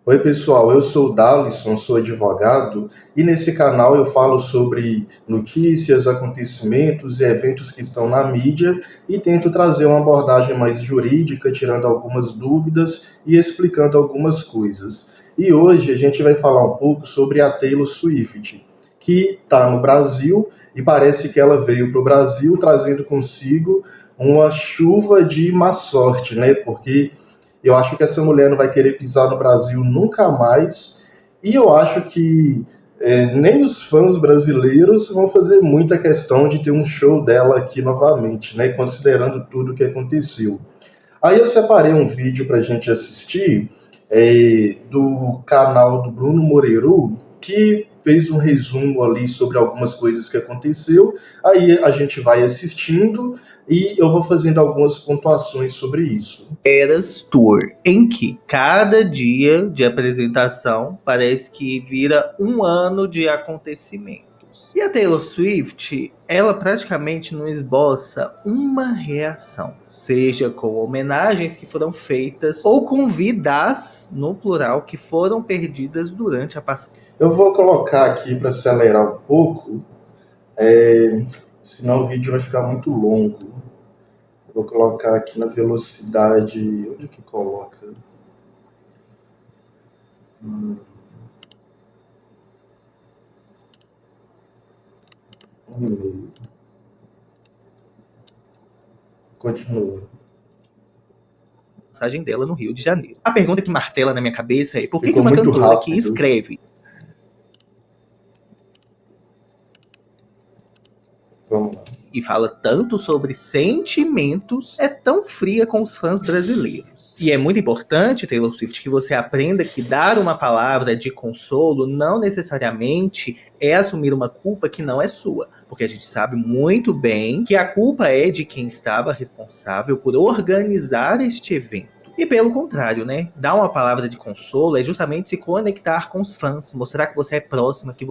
Oi, pessoal, eu sou o Dalisson, sou advogado, e nesse canal eu falo sobre notícias, acontecimentos e eventos que estão na mídia e tento trazer uma abordagem mais jurídica, tirando algumas dúvidas e explicando algumas coisas. E hoje a gente vai falar um pouco sobre a Taylor Swift, que está no Brasil e parece que ela veio para o Brasil trazendo consigo uma chuva de má sorte, né? Porque eu acho que essa mulher não vai querer pisar no Brasil nunca mais. E eu acho que nem os fãs brasileiros vão fazer muita questão de ter um show dela aqui novamente, né? Considerando tudo o que aconteceu. Aí eu separei um vídeo para a gente assistir do canal do Bruno Moreiro, que fez um resumo ali sobre algumas coisas que aconteceu. Aí a gente vai assistindo e eu vou fazendo algumas pontuações sobre isso. Eras Tour, em que cada dia de apresentação parece que vira um ano de acontecimentos. E a Taylor Swift, ela praticamente não esboça uma reação, seja com homenagens que foram feitas ou com vidas, no plural, que foram perdidas durante a passagem. Eu vou colocar aqui para acelerar um pouco, senão o vídeo vai ficar muito longo. Vou colocar aqui na velocidade. Onde que coloca? 1,5. Continua. Passagem dela no Rio de Janeiro. A pergunta que martela na minha cabeça é: por que Ficou uma muito cantora rápido. que escreve Vamos lá. e fala tanto sobre sentimentos é tão fria com os fãs brasileiros? E é muito importante, Taylor Swift, que você aprenda que dar uma palavra de consolo não necessariamente é assumir uma culpa que não é sua. Porque a gente sabe muito bem que a culpa é de quem estava responsável por organizar este evento. E pelo contrário, né? Dar uma palavra de consolo é justamente se conectar com os fãs, mostrar que você é próxima, que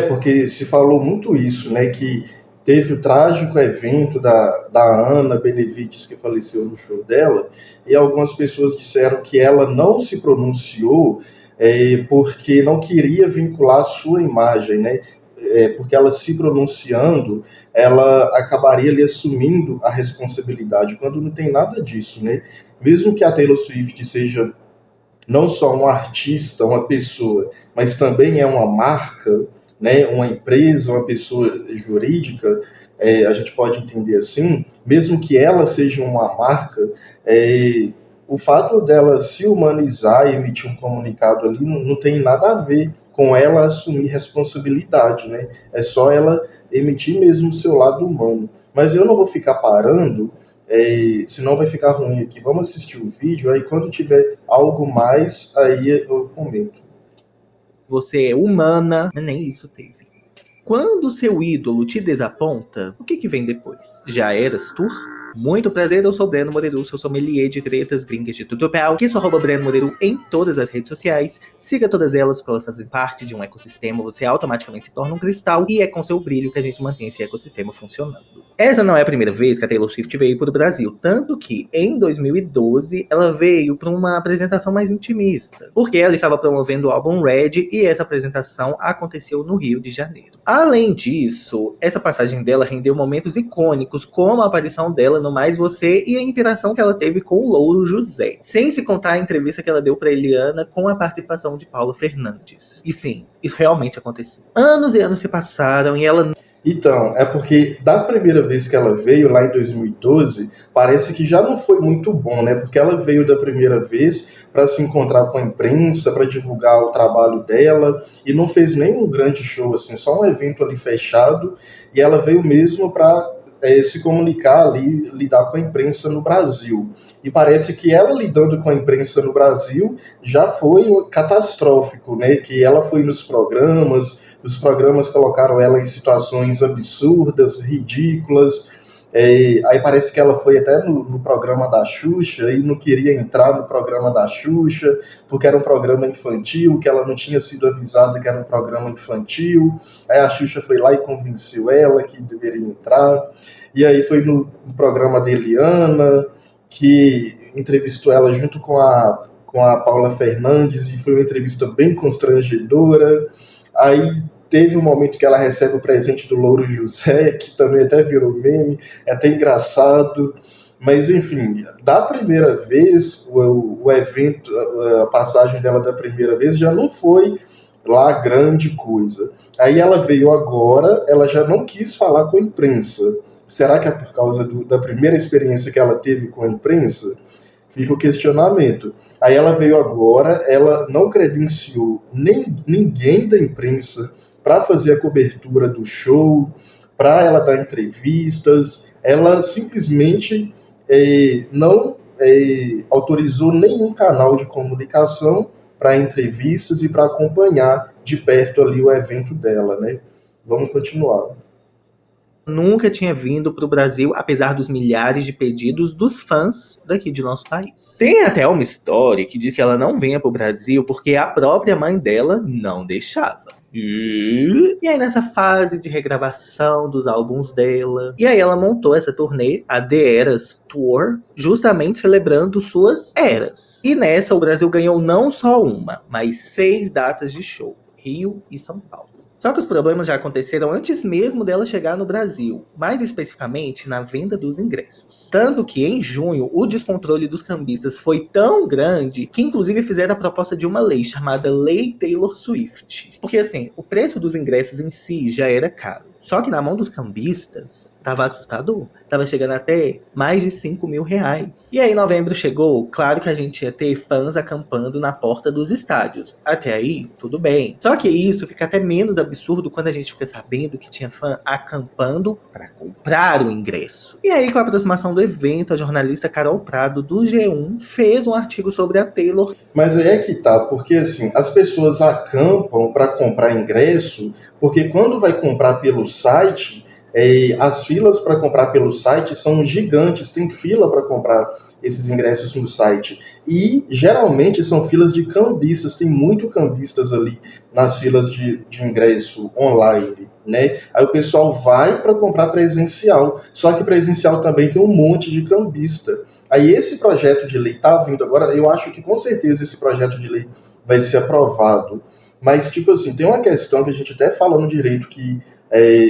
Porque se falou muito isso, né? Que teve o trágico evento da Ana Benevides, que faleceu no show dela, e algumas pessoas disseram que ela não se pronunciou porque não queria vincular a sua imagem, né? Porque ela se pronunciando, ela acabaria ali assumindo a responsabilidade, quando não tem nada disso, né? Mesmo que a Taylor Swift seja não só um artista, uma pessoa, mas também é uma marca, né, uma empresa, uma pessoa jurídica, a gente pode entender assim, mesmo que ela seja uma marca, o fato dela se humanizar e emitir um comunicado ali não tem nada a ver com ela assumir responsabilidade, né? É só ela emitir mesmo o seu lado humano. Mas eu não vou ficar parando, senão vai ficar ruim aqui. Vamos assistir o vídeo, aí quando tiver algo mais, aí eu comento. você é humana, mas nem isso teve. Quando seu ídolo te desaponta, o que vem depois? Já eras tu? Muito prazer, eu sou Breno Moreiro, sou sommelier de tretas gringas de tutorial, que sou @Breno Moreiro em todas as redes sociais. Siga todas elas, porque elas fazem parte de um ecossistema, você automaticamente se torna um cristal, e é com seu brilho que a gente mantém esse ecossistema funcionando. Essa não é a primeira vez que a Taylor Swift veio para o Brasil, tanto que, em 2012, ela veio para uma apresentação mais intimista, porque ela estava promovendo o álbum Red, e essa apresentação aconteceu no Rio de Janeiro. Além disso, essa passagem dela rendeu momentos icônicos, como a aparição dela no Mais Você e a interação que ela teve com o Louro José. Sem se contar a entrevista que ela deu para Eliana com a participação de Paula Fernandes. E sim, isso realmente aconteceu. Anos e anos se passaram e ela... Então, é porque da primeira vez que ela veio, lá em 2012, parece que já não foi muito bom, né? Porque ela veio da primeira vez para se encontrar com a imprensa, para divulgar o trabalho dela, e não fez nenhum grande show, assim, só um evento ali fechado, e ela veio mesmo para se comunicar ali, lidar com a imprensa no Brasil. E parece que ela lidando com a imprensa no Brasil já foi catastrófico, né? Que ela foi nos programas, os programas colocaram ela em situações absurdas, ridículas. Aí parece que ela foi até no programa da Xuxa e não queria entrar no programa da Xuxa, porque era um programa infantil, que ela não tinha sido avisada que era um programa infantil. Aí a Xuxa foi lá e convenceu ela que deveria entrar. E aí foi no programa da Eliana, que entrevistou ela junto com com a Paula Fernandes e foi uma entrevista bem constrangedora. Aí teve um momento que ela recebe o presente do Louro José, que também até virou meme, é até engraçado. Mas, enfim, da primeira vez, o evento, a passagem dela da primeira vez já não foi lá grande coisa. Aí ela veio agora, ela já não quis falar com a imprensa. Será que é por causa da primeira experiência que ela teve com a imprensa? Fica o questionamento. Aí ela veio agora, ela não credenciou ninguém da imprensa para fazer a cobertura do show, para ela dar entrevistas. Ela simplesmente não autorizou nenhum canal de comunicação para entrevistas e para acompanhar de perto ali o evento dela, né? Vamos continuar. Nunca tinha vindo para o Brasil, apesar dos milhares de pedidos dos fãs daqui de nosso país. Tem até uma história que diz que ela não venha para o Brasil porque a própria mãe dela não deixava. E aí nessa fase de regravação dos álbuns dela, e aí ela montou essa turnê, a The Eras Tour, justamente celebrando suas eras. E nessa o Brasil ganhou não só uma, mas 6 datas de show, Rio e São Paulo. Só que os problemas já aconteceram antes mesmo dela chegar no Brasil, mais especificamente na venda dos ingressos. Tanto que em junho o descontrole dos cambistas foi tão grande que inclusive fizeram a proposta de uma lei chamada Lei Taylor Swift. Porque assim, o preço dos ingressos em si já era caro. Só que na mão dos cambistas, tava assustador. Tava chegando até mais de 5 mil reais. E aí novembro chegou, claro que a gente ia ter fãs acampando na porta dos estádios. Até aí, tudo bem. Só que isso fica até menos absurdo quando a gente fica sabendo que tinha fã acampando para comprar o ingresso. E aí, com a aproximação do evento, a jornalista Carol Prado, do G1, fez um artigo sobre a Taylor. Mas aí é que tá, porque assim, as pessoas acampam para comprar ingresso, porque quando vai comprar pelo site, as filas para comprar pelo site são gigantes, tem fila para comprar esses ingressos no site. E geralmente são filas de cambistas, tem muito cambistas ali nas filas de ingresso online, né? Aí o pessoal vai para comprar presencial, só que presencial também tem um monte de cambista. Aí esse projeto de lei está vindo agora, eu acho que com certeza esse projeto de lei vai ser aprovado. Mas, tipo assim, tem uma questão que a gente até fala no direito que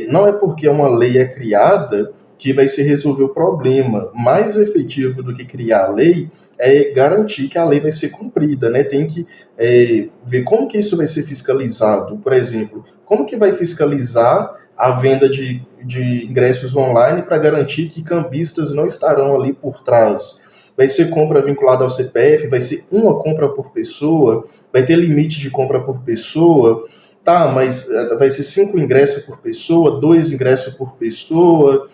não é porque uma lei é criada que vai se resolver o problema. Mais efetivo do que criar a lei é garantir que a lei vai ser cumprida, né? Tem que ver como que isso vai ser fiscalizado. Por exemplo, como que vai fiscalizar a venda de ingressos online para garantir que cambistas não estarão ali por trás? Vai ser compra vinculada ao CPF? Vai ser uma compra por pessoa? Vai ter limite de compra por pessoa? Tá, mas vai ser 5 ingressos por pessoa, 2 ingressos por pessoa?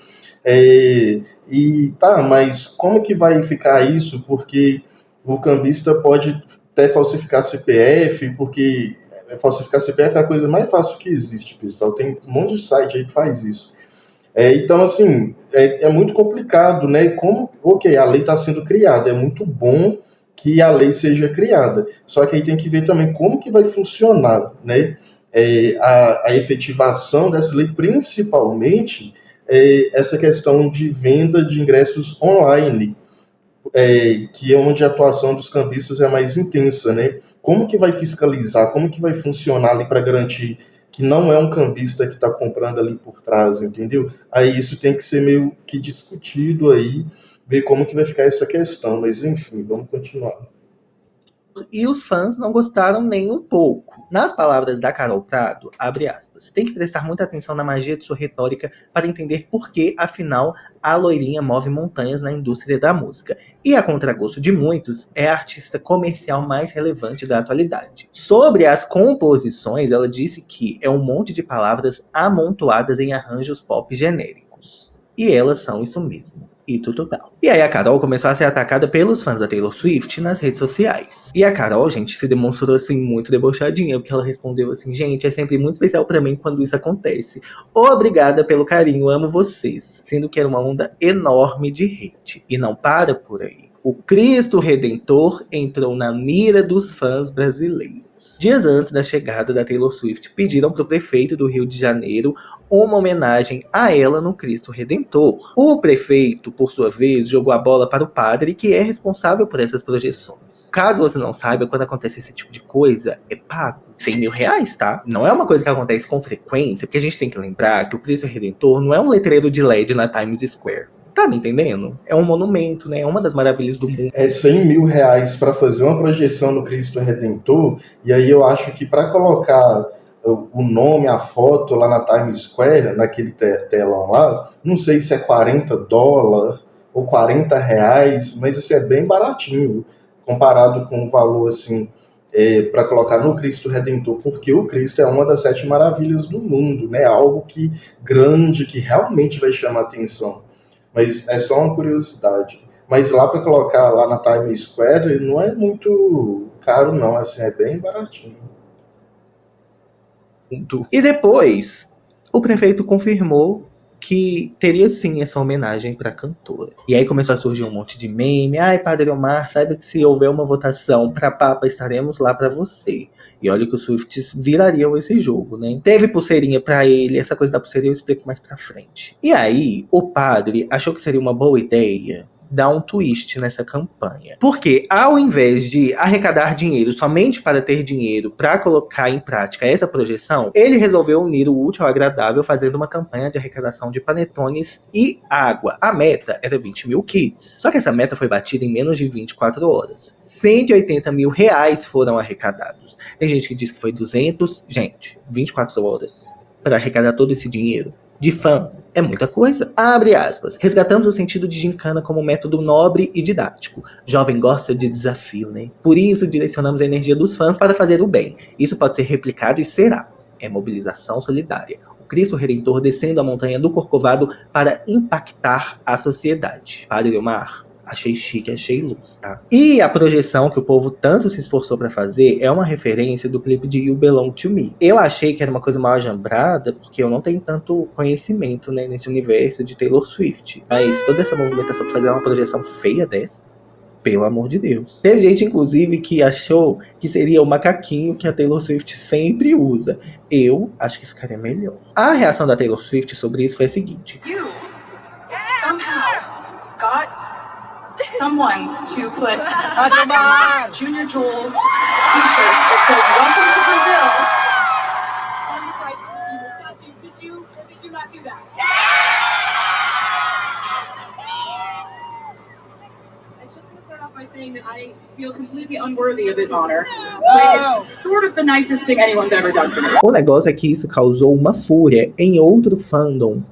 E tá, mas como que vai ficar isso? Porque o cambista pode até falsificar CPF, porque falsificar CPF é a coisa mais fácil que existe, pessoal. Tem um monte de site aí que faz isso. Então, assim, é muito complicado, né? Ok, a lei está sendo criada, é muito bom que a lei seja criada, só que aí tem que ver também como que vai funcionar, né? A efetivação dessa lei, principalmente essa questão de venda de ingressos online, que é onde a atuação dos cambistas é mais intensa, né? Como que vai fiscalizar, como que vai funcionar ali para garantir que não é um cambista que está comprando ali por trás, entendeu? Aí isso tem que ser meio que discutido aí, ver como que vai ficar essa questão, mas enfim, vamos continuar. E os fãs não gostaram nem um pouco. Nas palavras da Carol Prado, abre aspas, tem que prestar muita atenção na magia de sua retórica para entender por que, afinal, a loirinha move montanhas na indústria da música. E, a contragosto de muitos, é a artista comercial mais relevante da atualidade. Sobre as composições, ela disse que é um monte de palavras amontoadas em arranjos pop genéricos. E elas são isso mesmo. E tudo bem. E aí a Carol começou a ser atacada pelos fãs da Taylor Swift nas redes sociais. E a Carol, gente, se demonstrou assim muito debochadinha, porque ela respondeu assim: gente, é sempre muito especial pra mim quando isso acontece. Obrigada pelo carinho, amo vocês. Sendo que era uma onda enorme de hate. E não para por aí. o Cristo Redentor entrou na mira dos fãs brasileiros. Dias antes da chegada da Taylor Swift, pediram para o prefeito do Rio de Janeiro uma homenagem a ela no Cristo Redentor. O prefeito, por sua vez, jogou a bola para o padre, que é responsável por essas projeções. Caso você não saiba, quando acontece esse tipo de coisa, é pago. 100 mil reais, tá? Não é uma coisa que acontece com frequência, porque a gente tem que lembrar que o Cristo Redentor não é um letreiro de LED na Times Square. Tá me entendendo? É um monumento, né? É uma das maravilhas do mundo. É 100 mil reais para fazer uma projeção no Cristo Redentor, e aí eu acho que para colocar o nome, a foto lá na Times Square, naquele telão lá, não sei se é $40 ou R$ 40, mas isso é bem baratinho, comparado com o valor, assim, para colocar no Cristo Redentor, porque o Cristo é uma das 7 maravilhas do mundo, né? Algo que grande, que realmente vai chamar atenção. Mas é só uma curiosidade. Mas lá para colocar lá na Times Square não é muito caro, não, assim, é bem baratinho. E depois, o prefeito confirmou que teria sim essa homenagem para a cantora. E aí começou a surgir um monte de meme. Ai, Padre Omar, saiba que se houver uma votação para Papa, estaremos lá para você. E olha que os Swifties virariam esse jogo, né? Teve pulseirinha pra ele, essa coisa da pulseirinha eu explico mais pra frente. E aí, o padre achou que seria uma boa ideia dar um twist nessa campanha. Porque ao invés de arrecadar dinheiro somente para ter dinheiro para colocar em prática essa projeção, ele resolveu unir o útil ao agradável fazendo uma campanha de arrecadação de panetones e água. A meta era 20 mil kits. Só que essa meta foi batida em menos de 24 horas. 180 mil reais foram arrecadados. Tem gente que diz que foi 200. Gente, 24 horas para arrecadar todo esse dinheiro de fã é muita coisa. Abre aspas. Resgatamos o sentido de gincana como método nobre e didático. Jovem gosta de desafio, né? Por isso direcionamos a energia dos fãs para fazer o bem. Isso pode ser replicado e será. É mobilização solidária. O Cristo Redentor descendo a montanha do Corcovado para impactar a sociedade. Padre Omar, achei chique, achei luz, tá? E a projeção que o povo tanto se esforçou pra fazer é uma referência do clipe de You Belong To Me. Eu achei que era uma coisa mal ajambrada, porque eu não tenho tanto conhecimento, né, nesse universo de Taylor Swift. Mas toda essa movimentação pra fazer uma projeção feia dessa, pelo amor de Deus. Teve gente, inclusive, que achou que seria o macaquinho que a Taylor Swift sempre usa. Eu acho que ficaria melhor. A reação da Taylor Swift sobre isso foi a seguinte. You somehow got someone to put Junior Jules t-shirt that says "Welcome to Brazil" on the Christ Redeemer statue. Did you or did you not do that? I just want to start off by saying that I feel completely unworthy of this honor. But it's sort of the nicest thing anyone's ever done for me. O negócio é que isso causou uma fúria em outro fandom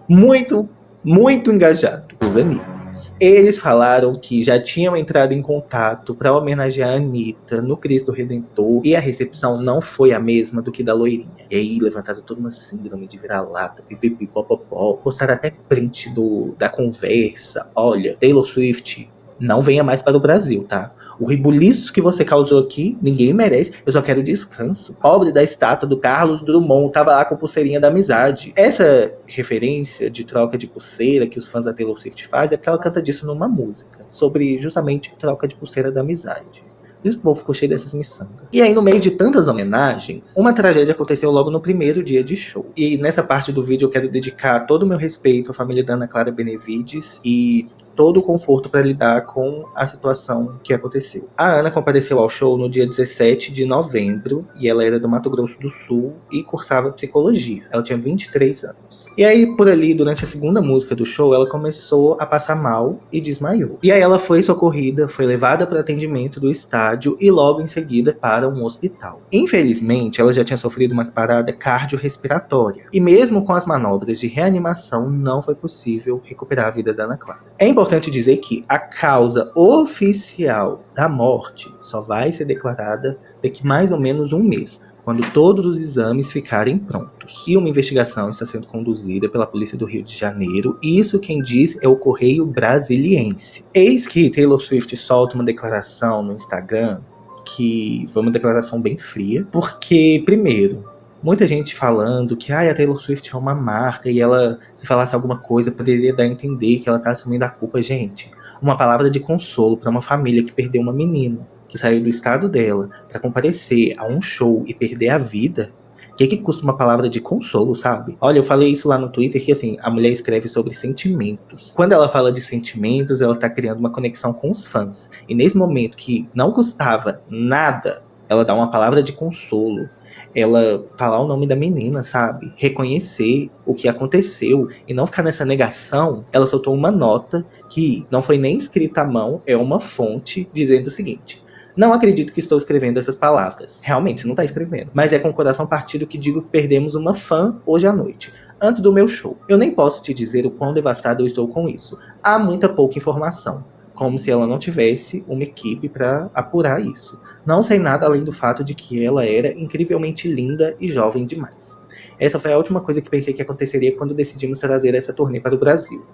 muito engajado, os amigos. Eles falaram que já tinham entrado em contato para homenagear a Anitta no Cristo Redentor e a recepção não foi a mesma do que da loirinha. E aí levantaram toda uma síndrome de vira-lata, pipipi, popopó, postaram até print da conversa. Olha, Taylor Swift, não venha mais para o Brasil, tá? O rebuliço que você causou aqui, ninguém merece. Eu só quero descanso. Pobre da estátua do Carlos Drummond, tava lá com a pulseirinha da amizade. Essa referência de troca de pulseira que os fãs da Taylor Swift fazem é porque ela canta disso numa música. Sobre justamente troca de pulseira da amizade. E o povo ficou cheio dessas miçangas. E aí, no meio de tantas homenagens, uma tragédia aconteceu logo no primeiro dia de show. E nessa parte do vídeo eu quero dedicar todo o meu respeito à família da Ana Clara Benevides e todo o conforto para lidar com a situação que aconteceu. A Ana compareceu ao show no dia 17 de novembro e ela era do Mato Grosso do Sul e cursava psicologia. Ela tinha 23 anos. E aí, por ali, durante a segunda música do show, ela começou a passar mal e desmaiou. E aí ela foi socorrida, foi levada para atendimento do estádio e logo em seguida para um hospital. Infelizmente, ela já tinha sofrido uma parada cardiorrespiratória. E mesmo com as manobras de reanimação, não foi possível recuperar a vida da Ana Clara. É importante dizer que a causa oficial da morte só vai ser declarada daqui mais ou menos um mês, quando todos os exames ficarem prontos. E uma investigação está sendo conduzida pela Polícia do Rio de Janeiro, e isso quem diz é o Correio Brasiliense. Eis que Taylor Swift solta uma declaração no Instagram, que foi uma declaração bem fria, porque, primeiro, muita gente falando que a Taylor Swift é uma marca, e ela, se falasse alguma coisa, poderia dar a entender que ela tá assumindo a culpa. Gente, uma palavra de consolo para uma família que perdeu uma menina, que saiu do estado dela para comparecer a um show e perder a vida. O que custa uma palavra de consolo, sabe? Olha, eu falei isso lá no Twitter, que assim, a mulher escreve sobre sentimentos. Quando ela fala de sentimentos, ela tá criando uma conexão com os fãs. E nesse momento que não custava nada, ela dá uma palavra de consolo. Ela falar o nome da menina, sabe? Reconhecer o que aconteceu e não ficar nessa negação. Ela soltou uma nota que não foi nem escrita à mão, é uma fonte dizendo o seguinte: não acredito que estou escrevendo essas palavras. Realmente, você não está escrevendo. Mas é com o coração partido que digo que perdemos uma fã hoje à noite, antes do meu show. Eu nem posso te dizer o quão devastado eu estou com isso. Há muita pouca informação. Como se ela não tivesse uma equipe para apurar isso. Não sei nada além do fato de que ela era incrivelmente linda e jovem demais. Essa foi a última coisa que pensei que aconteceria quando decidimos trazer essa turnê para o Brasil.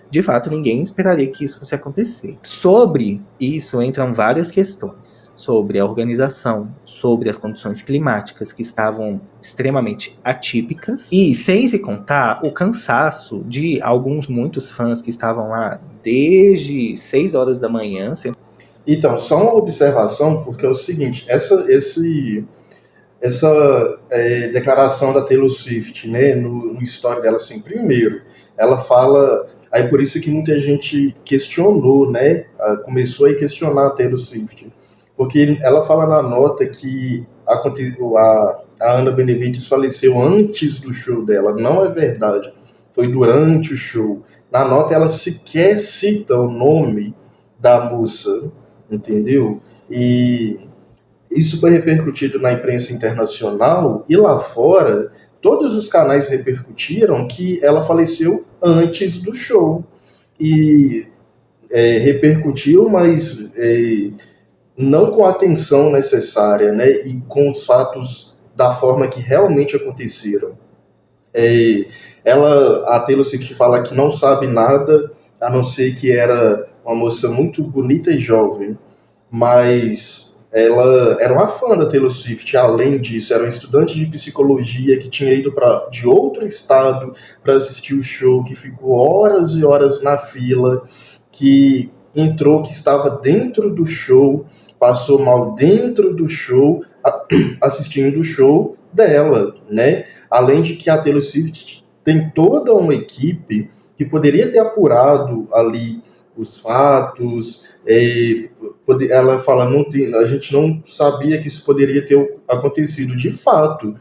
De fato, ninguém esperaria que isso fosse acontecer. Sobre isso entram várias questões. Sobre a organização, sobre as condições climáticas que estavam extremamente atípicas. E sem se contar o cansaço de muitos fãs que estavam lá desde 6 horas da manhã. Então, só uma observação, porque é o seguinte, essa declaração da Taylor Swift, né, no story dela, assim, primeiro, ela fala... Aí por isso que muita gente questionou, né? Começou a questionar a Taylor Swift. Porque ela fala na nota que a Ana Benevides faleceu antes do show dela. Não é verdade. Foi durante o show. Na nota ela sequer cita o nome da moça, entendeu? E isso foi repercutido na imprensa internacional e lá fora... Todos os canais repercutiram que ela faleceu antes do show. E repercutiu, mas não com a atenção necessária, né? E com os fatos da forma que realmente aconteceram. A Taylor Swift fala que não sabe nada, a não ser que era uma moça muito bonita e jovem. Mas... ela era uma fã da Taylor Swift, além disso, era uma estudante de psicologia que tinha ido de outro estado para assistir o show, que ficou horas e horas na fila, que entrou, que estava dentro do show, passou mal dentro do show, assistindo o show dela, né? Além de que a Taylor Swift tem toda uma equipe que poderia ter apurado ali os fatos. Ela fala, a gente não sabia que isso poderia ter acontecido. De fato,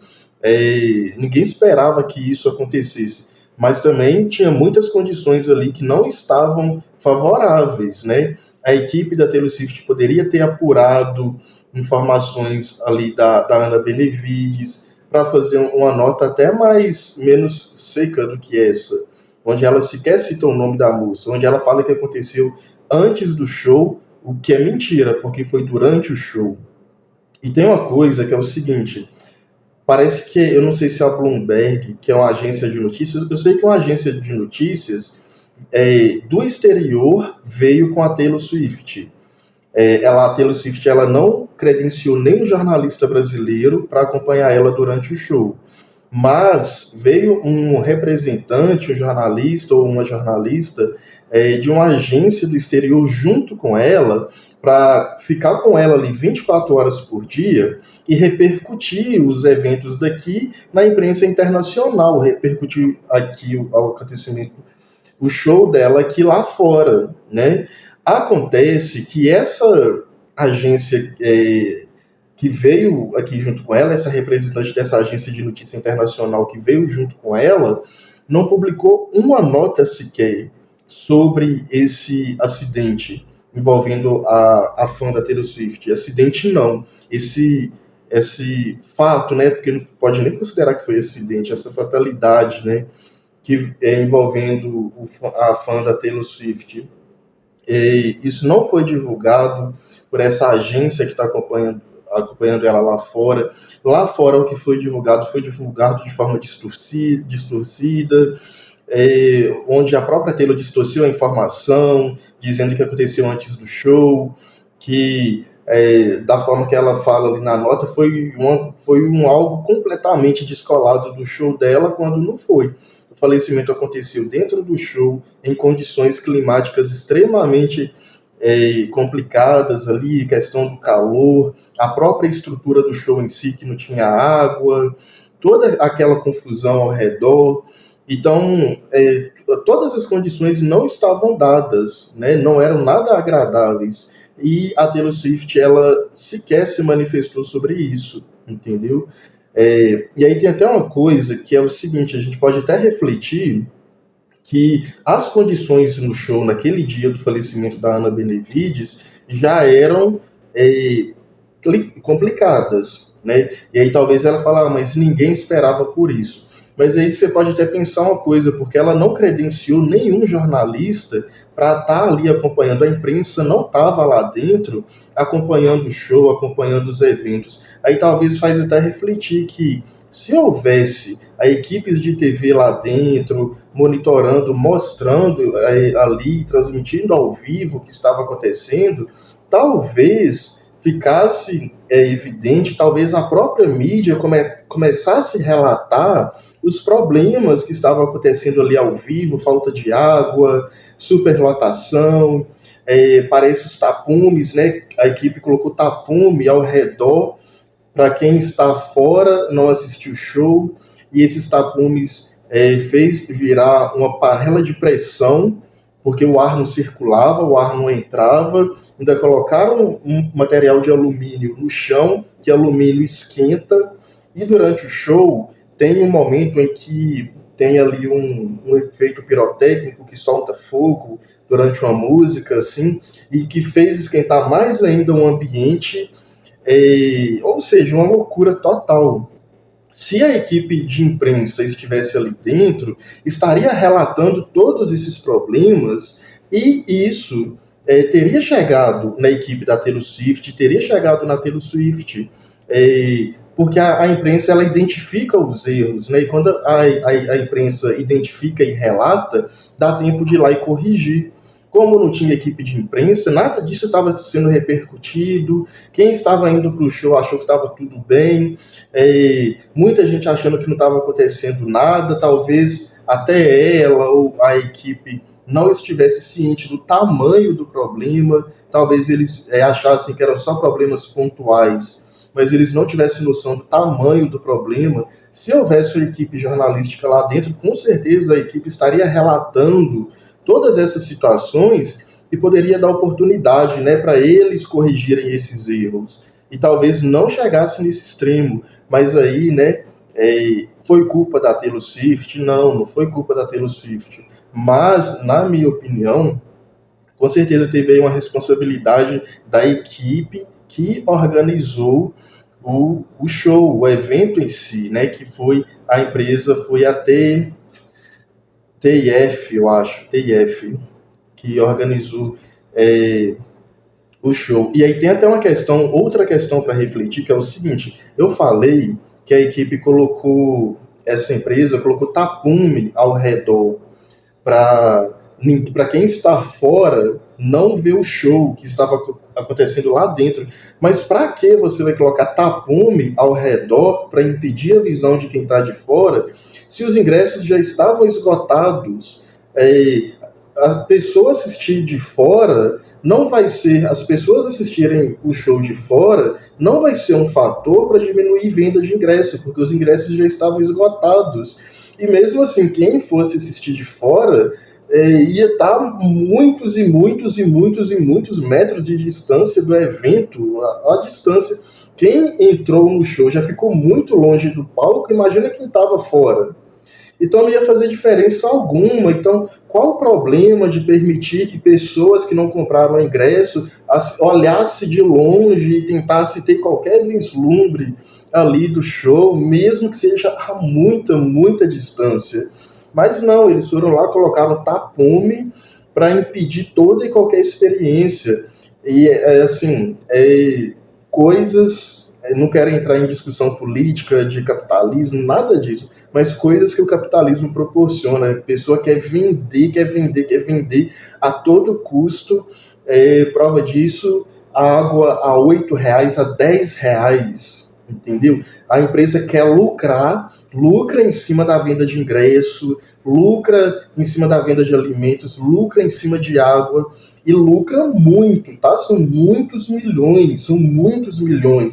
ninguém esperava que isso acontecesse, mas também tinha muitas condições ali que não estavam favoráveis, né? A equipe da Taylor Swift poderia ter apurado informações ali da Ana Benevides para fazer uma nota até menos seca do que essa, onde ela sequer cita o nome da moça, onde ela fala que aconteceu antes do show, o que é mentira, porque foi durante o show. E tem uma coisa que é o seguinte, parece que, eu não sei se é a Bloomberg, que é uma agência de notícias, eu sei que uma agência de notícias do exterior veio com a Taylor Swift. A Taylor Swift ela não credenciou nenhum jornalista brasileiro para acompanhar ela durante o show. Mas veio um representante, um jornalista ou uma jornalista de uma agência do exterior junto com ela, para ficar com ela ali 24 horas por dia e repercutir os eventos daqui na imprensa internacional, repercutir aqui o acontecimento, o show dela aqui lá fora, né? Acontece que essa agência que veio aqui junto com ela, essa representante dessa agência de notícia internacional que veio junto com ela, não publicou uma nota sequer sobre esse acidente envolvendo a fã da Taylor Swift. Acidente não, esse fato, né, porque não pode nem considerar que foi acidente, essa fatalidade, né, que envolvendo a fã da Taylor Swift. Isso não foi divulgado por essa agência que está acompanhando ela lá fora. Lá fora o que foi divulgado de forma distorcida, onde a própria Taylor distorceu a informação, dizendo que aconteceu antes do show, que da forma que ela fala ali na nota, foi algo completamente descolado do show dela, quando não foi. falecimento aconteceu dentro do show, em condições climáticas extremamente complicadas ali, questão do calor, a própria estrutura do show em si, que não tinha água, toda aquela confusão ao redor. Então, todas as condições não estavam dadas, né? Não eram nada agradáveis. E a Taylor Swift, ela sequer se manifestou sobre isso, entendeu? E aí tem até uma coisa que é o seguinte, a gente pode até refletir que as condições no show naquele dia do falecimento da Ana Benevides já eram complicadas, né? E aí talvez ela fale, mas ninguém esperava por isso. Mas aí você pode até pensar uma coisa, porque ela não credenciou nenhum jornalista para estar ali acompanhando. A imprensa não estava lá dentro acompanhando o show, acompanhando os eventos. Aí talvez faz até refletir que se houvesse a equipes de TV lá dentro, monitorando, mostrando ali, transmitindo ao vivo o que estava acontecendo, talvez ficasse evidente, talvez a própria mídia começasse a relatar os problemas que estavam acontecendo ali ao vivo, falta de água, superlotação, parece os tapumes, né? A equipe colocou tapume ao redor para quem está fora não assistir o show, e esses tapumes fez virar uma panela de pressão, porque o ar não circulava, o ar não entrava, ainda colocaram um material de alumínio no chão, que alumínio esquenta, e durante o show tem um momento em que tem ali um efeito pirotécnico que solta fogo durante uma música, assim, e que fez esquentar mais ainda o ambiente, ou seja, uma loucura total. Se a equipe de imprensa estivesse ali dentro, estaria relatando todos esses problemas, e isso teria chegado na equipe da Taylor Swift, teria chegado na Taylor Swift, porque a imprensa ela identifica os erros, né? E quando a imprensa identifica e relata, dá tempo de ir lá e corrigir. Como não tinha equipe de imprensa, nada disso estava sendo repercutido. Quem estava indo para o show achou que estava tudo bem. Muita gente achando que não estava acontecendo nada. Talvez até ela ou a equipe não estivesse ciente do tamanho do problema. Talvez eles achassem que eram só problemas pontuais, mas eles não tivessem noção do tamanho do problema. Se houvesse uma equipe jornalística lá dentro, com certeza a equipe estaria relatando todas essas situações e poderia dar oportunidade, né, para eles corrigirem esses erros. E talvez não chegasse nesse extremo, mas aí, né, foi culpa da Taylor Swift? Não foi culpa da Taylor Swift. Mas, na minha opinião, com certeza teve aí uma responsabilidade da equipe que organizou o show, o evento em si, né, que foi a empresa, foi a TIF, eu acho, TIF, que organizou o show. E aí tem até outra questão para refletir, que é o seguinte, eu falei que a equipe essa empresa colocou tapume ao redor para quem está fora não ver o show que estava acontecendo lá dentro. Mas para que você vai colocar tapume ao redor para impedir a visão de quem está de fora, se os ingressos já estavam esgotados? A pessoa assistir de fora não vai ser, as pessoas assistirem o show de fora não vai ser um fator para diminuir venda de ingressos, porque os ingressos já estavam esgotados. E mesmo assim, quem fosse assistir de fora ia estar muitos e muitos e muitos e muitos metros de distância do evento, a distância. Quem entrou no show já ficou muito longe do palco, imagina quem estava fora. Então não ia fazer diferença alguma. Então, qual o problema de permitir que pessoas que não compraram ingresso olhassem de longe e tentassem ter qualquer vislumbre ali do show, mesmo que seja a muita, muita distância? Mas não, eles foram lá, colocaram tapume para impedir toda e qualquer experiência. E, coisas, não quero entrar em discussão política, de capitalismo, nada disso, mas coisas que o capitalismo proporciona. A pessoa quer vender a todo custo. Prova disso, a água a R$8, a R$10. entendeu? A empresa quer lucrar, lucra em cima da venda de ingresso, lucra em cima da venda de alimentos, lucra em cima de água, e lucra muito, tá? São muitos milhões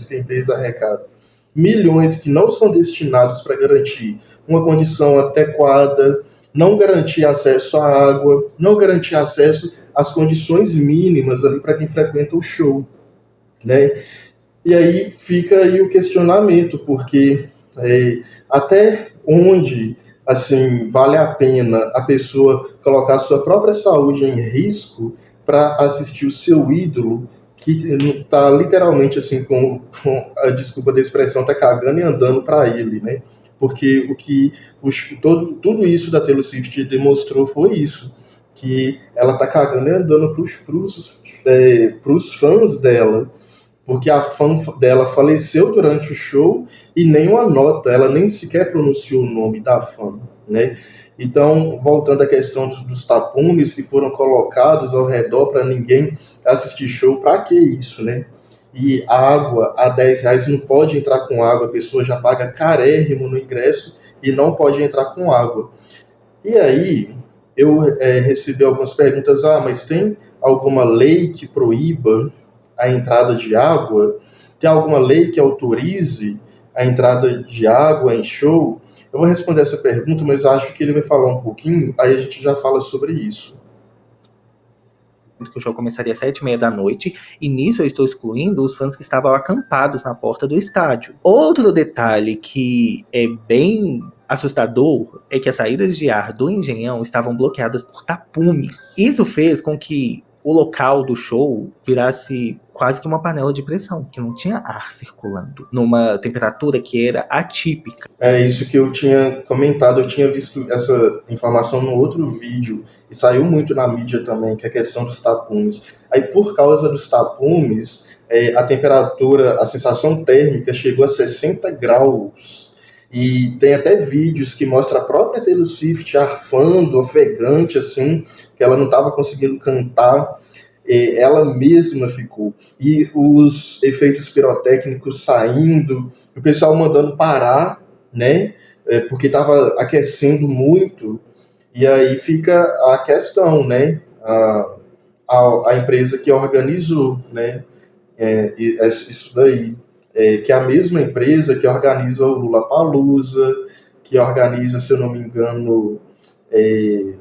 que a empresa arrecada. Milhões que não são destinados para garantir uma condição adequada, não garantir acesso à água, não garantir acesso às condições mínimas ali para quem frequenta o show, né? E aí fica aí o questionamento, porque até onde assim vale a pena a pessoa colocar a sua própria saúde em risco para assistir o seu ídolo, que está literalmente assim, com a desculpa da expressão, tá cagando e andando para ele, né? Porque tudo isso da Taylor Swift demonstrou foi isso, que ela tá cagando e andando pros fãs dela, porque a fã dela faleceu durante o show e nenhuma nota, ela nem sequer pronunciou o nome da fã, né? Então, voltando à questão dos tapumes que foram colocados ao redor para ninguém assistir show, para que isso, né? E a água, a R$10 não pode entrar com água, a pessoa já paga carérrimo no ingresso e não pode entrar com água. E aí, eu recebi algumas perguntas, mas tem alguma lei que proíba a entrada de água? Tem alguma lei que autorize a entrada de água em show? Eu vou responder essa pergunta, mas acho que ele vai falar um pouquinho, aí a gente já fala sobre isso. Que o show começaria às 7h30 da noite, e nisso eu estou excluindo os fãs que estavam acampados na porta do estádio. Outro detalhe que é bem assustador é que as saídas de ar do Engenhão estavam bloqueadas por tapumes. Isso fez com que o local do show virasse quase que uma panela de pressão, que não tinha ar circulando, numa temperatura que era atípica. É isso que eu tinha comentado, eu tinha visto essa informação no outro vídeo, e saiu muito na mídia também, que é a questão dos tapumes. Aí, por causa dos tapumes, a temperatura, a sensação térmica chegou a 60 graus. E tem até vídeos que mostram a própria Taylor Swift arfando, ofegante, assim, que ela não estava conseguindo cantar. Ela mesma ficou. E os efeitos pirotécnicos saindo, o pessoal mandando parar, né? Porque estava aquecendo muito. E aí fica a questão, né? A empresa que organizou, né? Isso daí. Que é a mesma empresa que organiza o Lollapalooza, que organiza, se eu não me engano,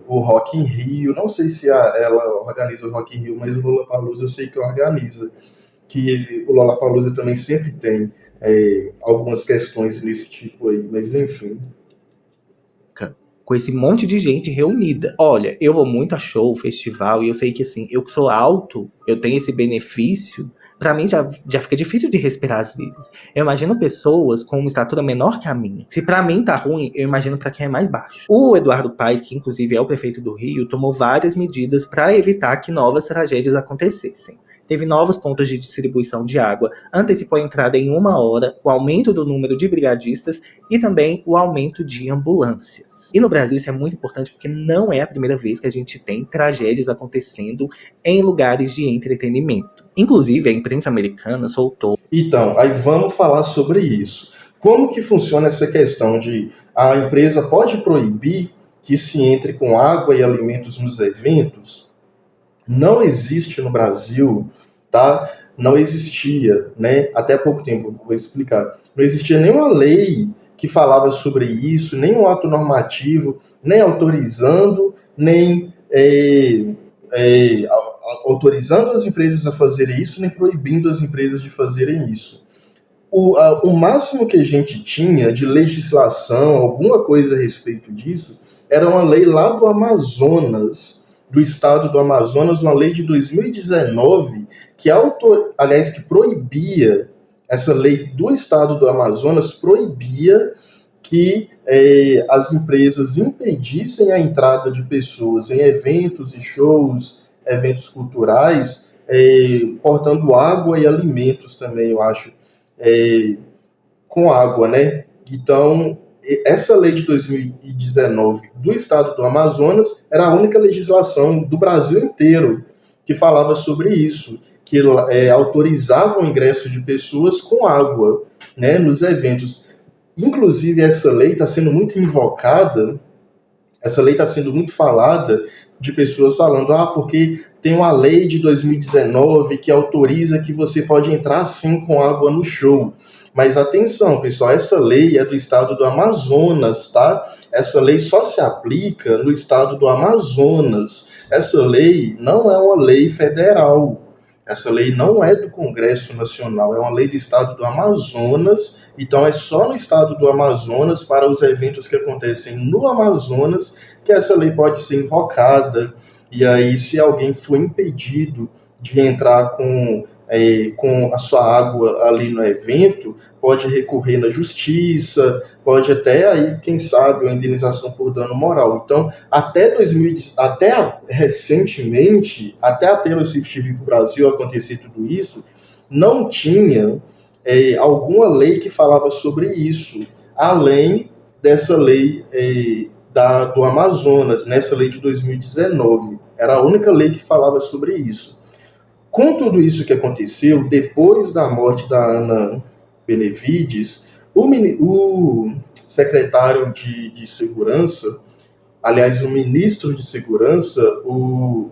o Rock in Rio. Não sei se ela organiza o Rock in Rio, mas o Lollapalooza eu sei que organiza. Que o Lollapalooza também sempre tem algumas questões desse tipo aí, mas enfim. Com esse monte de gente reunida. Olha, eu vou muito a show, festival, e eu sei que assim, eu que sou alto, eu tenho esse benefício. Pra mim já fica difícil de respirar às vezes. Eu imagino pessoas com uma estatura menor que a minha. Se pra mim tá ruim, eu imagino pra quem é mais baixo. O Eduardo Paes, que inclusive é o prefeito do Rio, tomou várias medidas pra evitar que novas tragédias acontecessem. Teve novos pontos de distribuição de água, antecipou a entrada em 1 hora, o aumento do número de brigadistas e também o aumento de ambulâncias. E no Brasil isso é muito importante porque não é a primeira vez que a gente tem tragédias acontecendo em lugares de entretenimento. Inclusive, a imprensa americana soltou. Então, aí vamos falar sobre isso. Como que funciona essa questão de a empresa pode proibir que se entre com água e alimentos nos eventos? Não existe no Brasil, tá? Não existia, né? Até pouco tempo, vou explicar. Não existia nenhuma lei que falava sobre isso, nenhum ato normativo, nem autorizando, nem autorizando as empresas a fazerem isso, nem proibindo as empresas de fazerem isso. O máximo que a gente tinha de legislação, alguma coisa a respeito disso, era uma lei lá do Amazonas, do estado do Amazonas, uma lei de 2019, que proibia, essa lei do estado do Amazonas proibia que as empresas impedissem a entrada de pessoas em eventos e shows, eventos culturais, portando água e alimentos também, eu acho, com água, né? Então, essa lei de 2019 do estado do Amazonas era a única legislação do Brasil inteiro que falava sobre isso, que autorizavam o ingresso de pessoas com água, né, nos eventos. Inclusive, essa lei está sendo muito invocada, essa lei está sendo muito falada, de pessoas falando, porque tem uma lei de 2019 que autoriza que você pode entrar sim com água no show. Mas atenção, pessoal, essa lei é do estado do Amazonas, tá? Essa lei só se aplica no estado do Amazonas. Essa lei não é uma lei federal. Essa lei não é do Congresso Nacional, é uma lei do estado do Amazonas. Então é só no estado do Amazonas, para os eventos que acontecem no Amazonas, que essa lei pode ser invocada. E aí, se alguém for impedido de entrar com a sua água ali no evento, pode recorrer na justiça, pode até aí, quem sabe, uma indenização por dano moral. Então, até recentemente, até a Taylor Swift vir para o Brasil acontecer tudo isso, não tinha alguma lei que falava sobre isso, além dessa lei do Amazonas, nessa lei de 2019. Era a única lei que falava sobre isso. Com tudo isso que aconteceu, depois da morte da Ana Benevides, o secretário de Segurança, aliás, o ministro de Segurança, o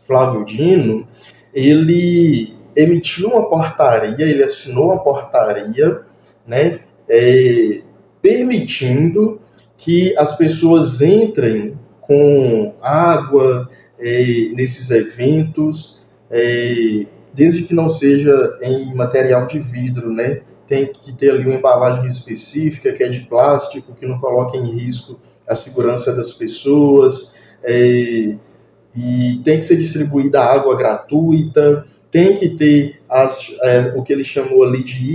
Flávio Dino, ele emitiu uma portaria, ele assinou uma portaria, né, permitindo que as pessoas entrem com água nesses eventos, desde que não seja em material de vidro, né? Tem que ter ali uma embalagem específica, que é de plástico, que não coloque em risco a segurança das pessoas, e tem que ser distribuída água gratuita, tem que ter o que ele chamou ali de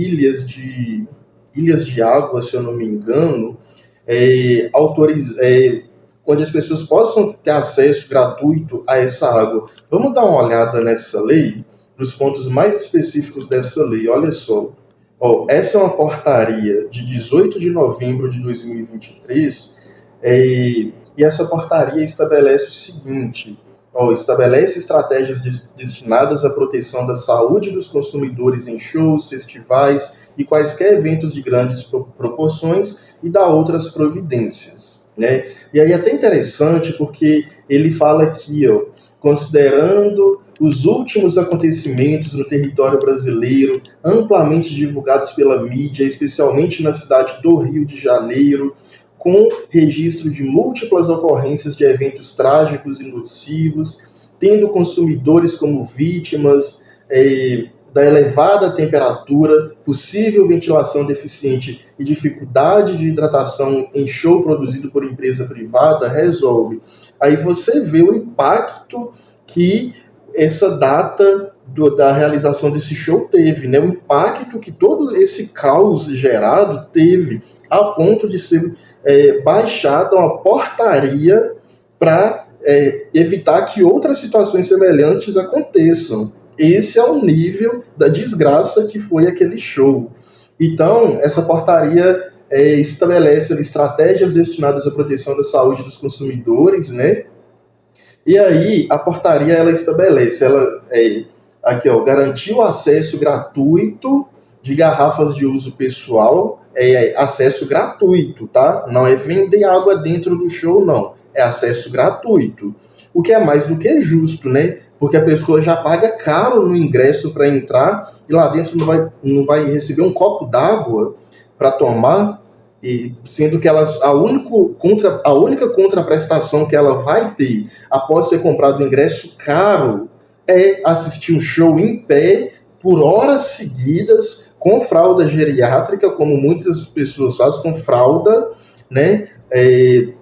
ilhas de água, se eu não me engano, onde as pessoas possam ter acesso gratuito a essa água. Vamos dar uma olhada nessa lei, nos pontos mais específicos dessa lei. Olha só. Essa é uma portaria de 18 de novembro de 2023, e essa portaria estabelece o seguinte: estabelece estratégias destinadas à proteção da saúde dos consumidores em shows, festivais e quaisquer eventos de grandes proporções, e dá outras providências, né? E aí é até interessante, porque ele fala aqui, considerando os últimos acontecimentos no território brasileiro, amplamente divulgados pela mídia, especialmente na cidade do Rio de Janeiro, com registro de múltiplas ocorrências de eventos trágicos e nocivos, tendo consumidores como vítimas da elevada temperatura, possível ventilação deficiente e dificuldade de hidratação em show produzido por empresa privada, resolve. Aí você vê o impacto que essa data da realização desse show teve, né? O impacto que todo esse caos gerado teve, a ponto de ser baixada uma portaria para evitar que outras situações semelhantes aconteçam. Esse é o nível da desgraça que foi aquele show. Então, essa portaria estabelece estratégias destinadas à proteção da saúde dos consumidores, né? E aí, a portaria, ela estabelece, garantir o acesso gratuito de garrafas de uso pessoal, acesso gratuito, tá? Não é vender água dentro do show, não. É acesso gratuito. O que é mais do que justo, né? Porque a pessoa já paga caro no ingresso para entrar e lá dentro não vai receber um copo d'água para tomar, e sendo que a única contraprestação que ela vai ter após ter comprado o ingresso caro é assistir um show em pé por horas seguidas com fralda geriátrica, como muitas pessoas fazem, com fralda, né?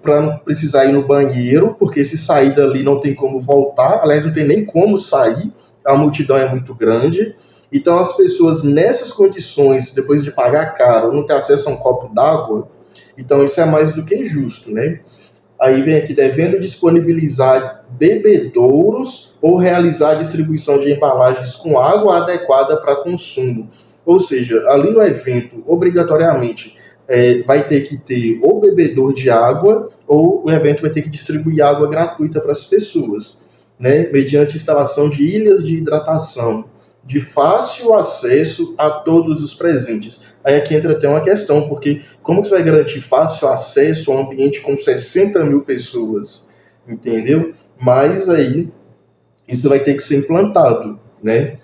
Para não precisar ir no banheiro, porque se sair dali não tem como voltar, aliás, não tem nem como sair, a multidão é muito grande. Então, as pessoas nessas condições, depois de pagar caro, não ter acesso a um copo d'água, então isso é mais do que injusto, né? Aí vem aqui, devendo disponibilizar bebedouros ou realizar a distribuição de embalagens com água adequada para consumo. Ou seja, ali no evento, obrigatoriamente, vai ter que ter ou bebedor de água, ou o evento vai ter que distribuir água gratuita para as pessoas. né, mediante instalação de ilhas de hidratação, de fácil acesso a todos os presentes. Aí aqui entra até uma questão, porque como você vai garantir fácil acesso a um ambiente com 60 mil pessoas, entendeu? Mas aí isso vai ter que ser implantado, né?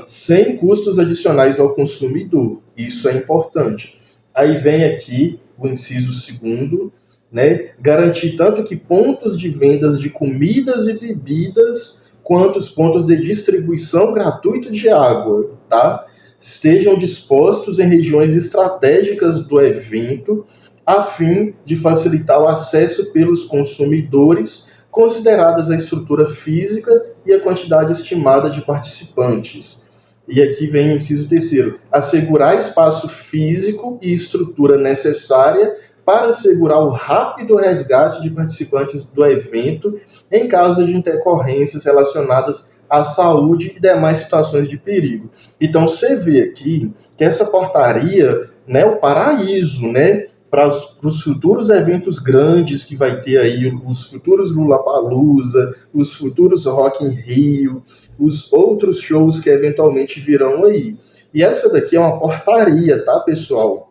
Sem custos adicionais ao consumidor. Isso é importante. Aí vem aqui o inciso 2º, né? Garantir tanto que pontos de vendas de comidas e bebidas quanto os pontos de distribuição gratuita de água, tá? Estejam dispostos em regiões estratégicas do evento, a fim de facilitar o acesso pelos consumidores, consideradas a estrutura física e a quantidade estimada de participantes. E aqui vem o inciso 3º, assegurar espaço físico e estrutura necessária para assegurar o rápido resgate de participantes do evento em caso de intercorrências relacionadas à saúde e demais situações de perigo. Então, você vê aqui que essa portaria, né, o paraíso, né, para os futuros eventos grandes que vai ter aí, os futuros Lollapalooza, os futuros Rock in Rio, os outros shows que eventualmente virão aí. E essa daqui é uma portaria, tá, pessoal?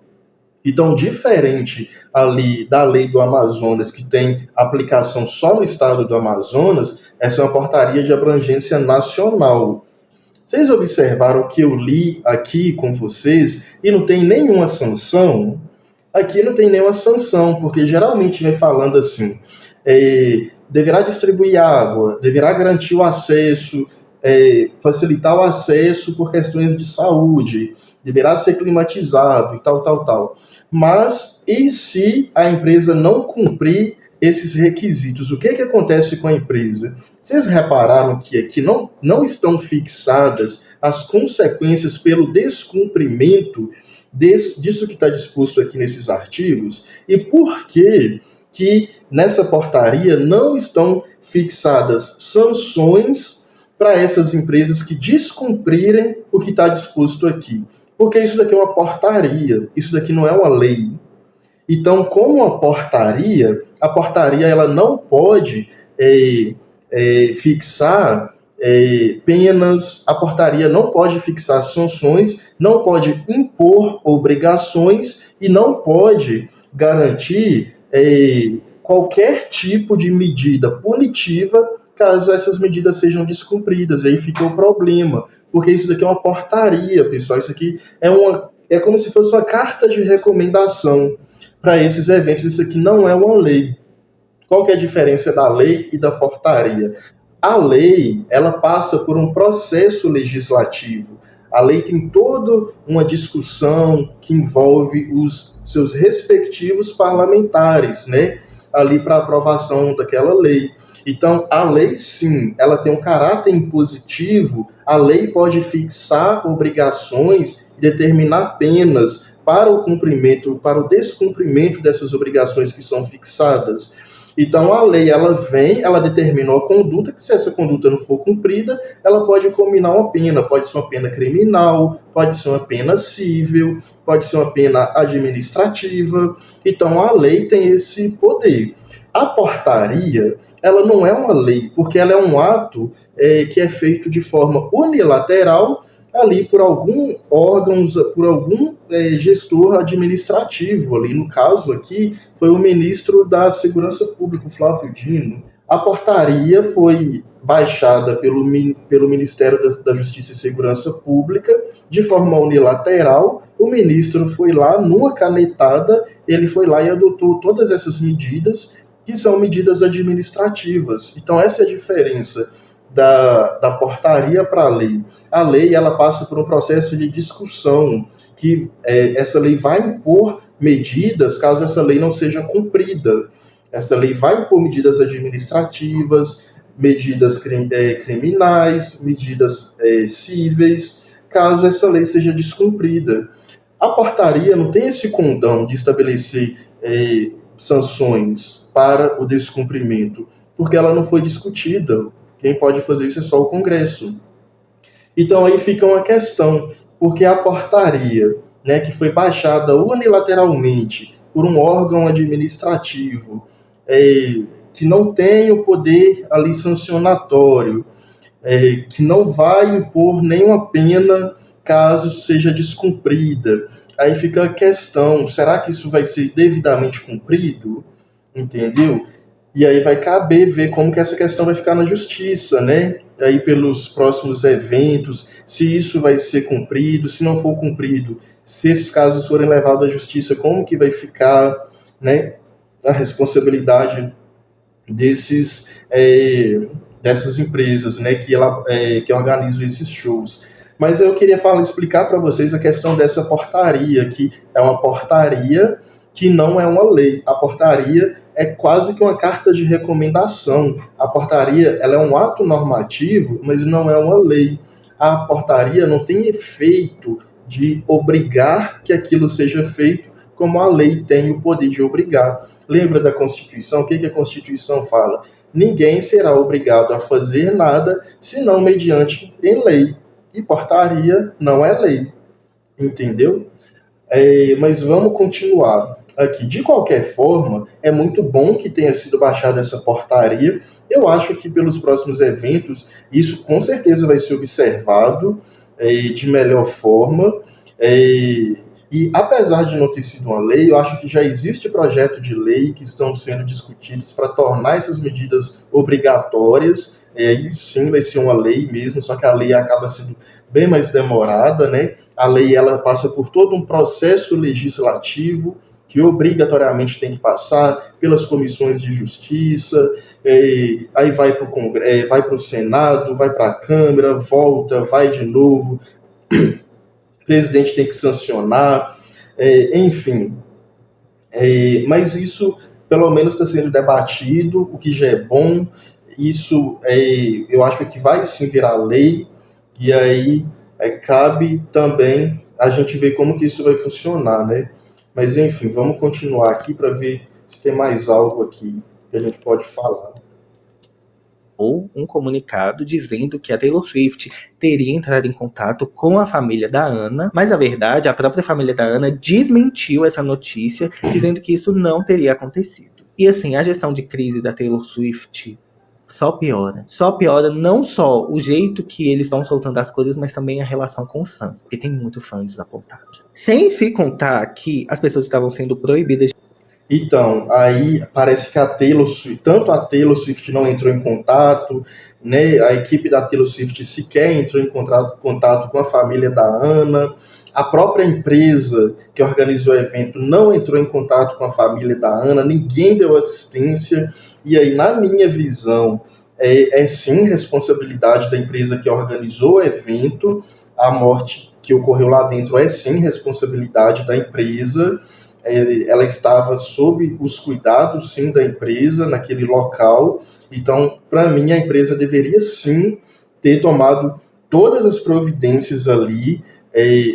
Então, diferente ali da lei do Amazonas, que tem aplicação só no estado do Amazonas, essa é uma portaria de abrangência nacional. Vocês observaram que eu li aqui com vocês e não tem nenhuma sanção? Aqui não tem nenhuma sanção, porque geralmente vem falando assim, deverá distribuir água, deverá garantir o acesso, facilitar o acesso por questões de saúde, deverá ser climatizado e tal. Mas, e se a empresa não cumprir esses requisitos? O que acontece com a empresa? Vocês repararam que aqui não estão fixadas as consequências pelo descumprimento disso que está disposto aqui nesses artigos? E por que nessa portaria não estão fixadas sanções para essas empresas que descumprirem o que está disposto aqui? Porque isso daqui é uma portaria, isso daqui não é uma lei. Então, como uma portaria, a portaria ela não pode fixar penas, a portaria não pode fixar sanções, não pode impor obrigações e não pode garantir qualquer tipo de medida punitiva caso essas medidas sejam descumpridas. E aí fica o problema, porque isso daqui é uma portaria, pessoal. Isso aqui é como se fosse uma carta de recomendação para esses eventos. Isso aqui não é uma lei. Qual que é a diferença da lei e da portaria? A lei, ela passa por um processo legislativo. A lei tem toda uma discussão que envolve os seus respectivos parlamentares, né, ali para aprovação daquela lei. Então, a lei, sim, ela tem um caráter impositivo. A lei pode fixar obrigações e determinar penas para o cumprimento, para o descumprimento dessas obrigações que são fixadas. Então, a lei, ela determina uma conduta, que se essa conduta não for cumprida, ela pode combinar uma pena. Pode ser uma pena criminal, pode ser uma pena civil, pode ser uma pena administrativa. Então, a lei tem esse poder. A portaria, ela não é uma lei, porque ela é um ato que é feito de forma unilateral ali por algum órgão, por algum gestor administrativo ali. No caso aqui, foi o ministro da Segurança Pública, Flávio Dino. A portaria foi baixada pelo Ministério da Justiça e Segurança Pública de forma unilateral. O ministro foi lá, numa canetada, ele foi lá e adotou todas essas medidas, que são medidas administrativas. Então, essa é a diferença da portaria para a lei. A lei, ela passa por um processo de discussão, que essa lei vai impor medidas caso essa lei não seja cumprida. Essa lei vai impor medidas administrativas, medidas criminais, medidas cíveis, caso essa lei seja descumprida. A portaria não tem esse condão de estabelecer sanções para o descumprimento, porque ela não foi discutida. Quem pode fazer isso é só o Congresso. Então aí fica uma questão, porque a portaria, né, que foi baixada unilateralmente por um órgão administrativo, que não tem o poder ali sancionatório, que não vai impor nenhuma pena caso seja descumprida. Aí fica a questão, será que isso vai ser devidamente cumprido? Entendeu? E aí vai caber ver como que essa questão vai ficar na justiça, né? Aí pelos próximos eventos, se isso vai ser cumprido, se não for cumprido, se esses casos forem levados à justiça, como que vai ficar, né, a responsabilidade dessas empresas, né, que organizam esses shows. Mas eu queria explicar para vocês a questão dessa portaria, que é uma portaria que não é uma lei. A portaria é quase que uma carta de recomendação. A portaria, ela é um ato normativo, mas não é uma lei. A portaria não tem efeito de obrigar que aquilo seja feito, como a lei tem o poder de obrigar. Lembra da Constituição? O que a Constituição fala? Ninguém será obrigado a fazer nada, senão mediante em lei. E portaria não é lei. Entendeu? Mas vamos continuar aqui. De qualquer forma, é muito bom que tenha sido baixada essa portaria. Eu acho que pelos próximos eventos, isso com certeza vai ser observado de melhor forma. E apesar de não ter sido uma lei, eu acho que já existe projeto de lei que estão sendo discutidos para tornar essas medidas obrigatórias. Aí sim vai ser uma lei mesmo, só que a lei acaba sendo bem mais demorada, né? A lei ela passa por todo um processo legislativo que obrigatoriamente tem que passar pelas comissões de justiça, aí vai para o Congresso, vai para o Senado, vai para a Câmara, volta, vai de novo. O presidente tem que sancionar, enfim. Mas isso, pelo menos, está sendo debatido, o que já é bom. Isso, eu acho que vai sim virar lei, e aí cabe também a gente ver como que isso vai funcionar, né? Mas, enfim, vamos continuar aqui para ver se tem mais algo aqui que a gente pode falar. Ou um comunicado dizendo que a Taylor Swift teria entrado em contato com a família da Ana, mas na verdade a própria família da Ana desmentiu essa notícia, dizendo que isso não teria acontecido. E assim, a gestão de crise da Taylor Swift só piora. Só piora não só o jeito que eles estão soltando as coisas, mas também a relação com os fãs, porque tem muito fã desapontado. Sem se contar que as pessoas estavam sendo proibidas de... Então, aí parece que a Taylor Swift, tanto a Taylor Swift não entrou em contato, né? A equipe da Taylor Swift sequer entrou em contato com a família da Ana. A própria empresa que organizou o evento não entrou em contato com a família da Ana, ninguém deu assistência. E aí, na minha visão, sim responsabilidade da empresa que organizou o evento. A morte que ocorreu lá dentro é sim responsabilidade da empresa. Ela estava sob os cuidados, sim, da empresa naquele local. Então, para mim, a empresa deveria, sim, ter tomado todas as providências ali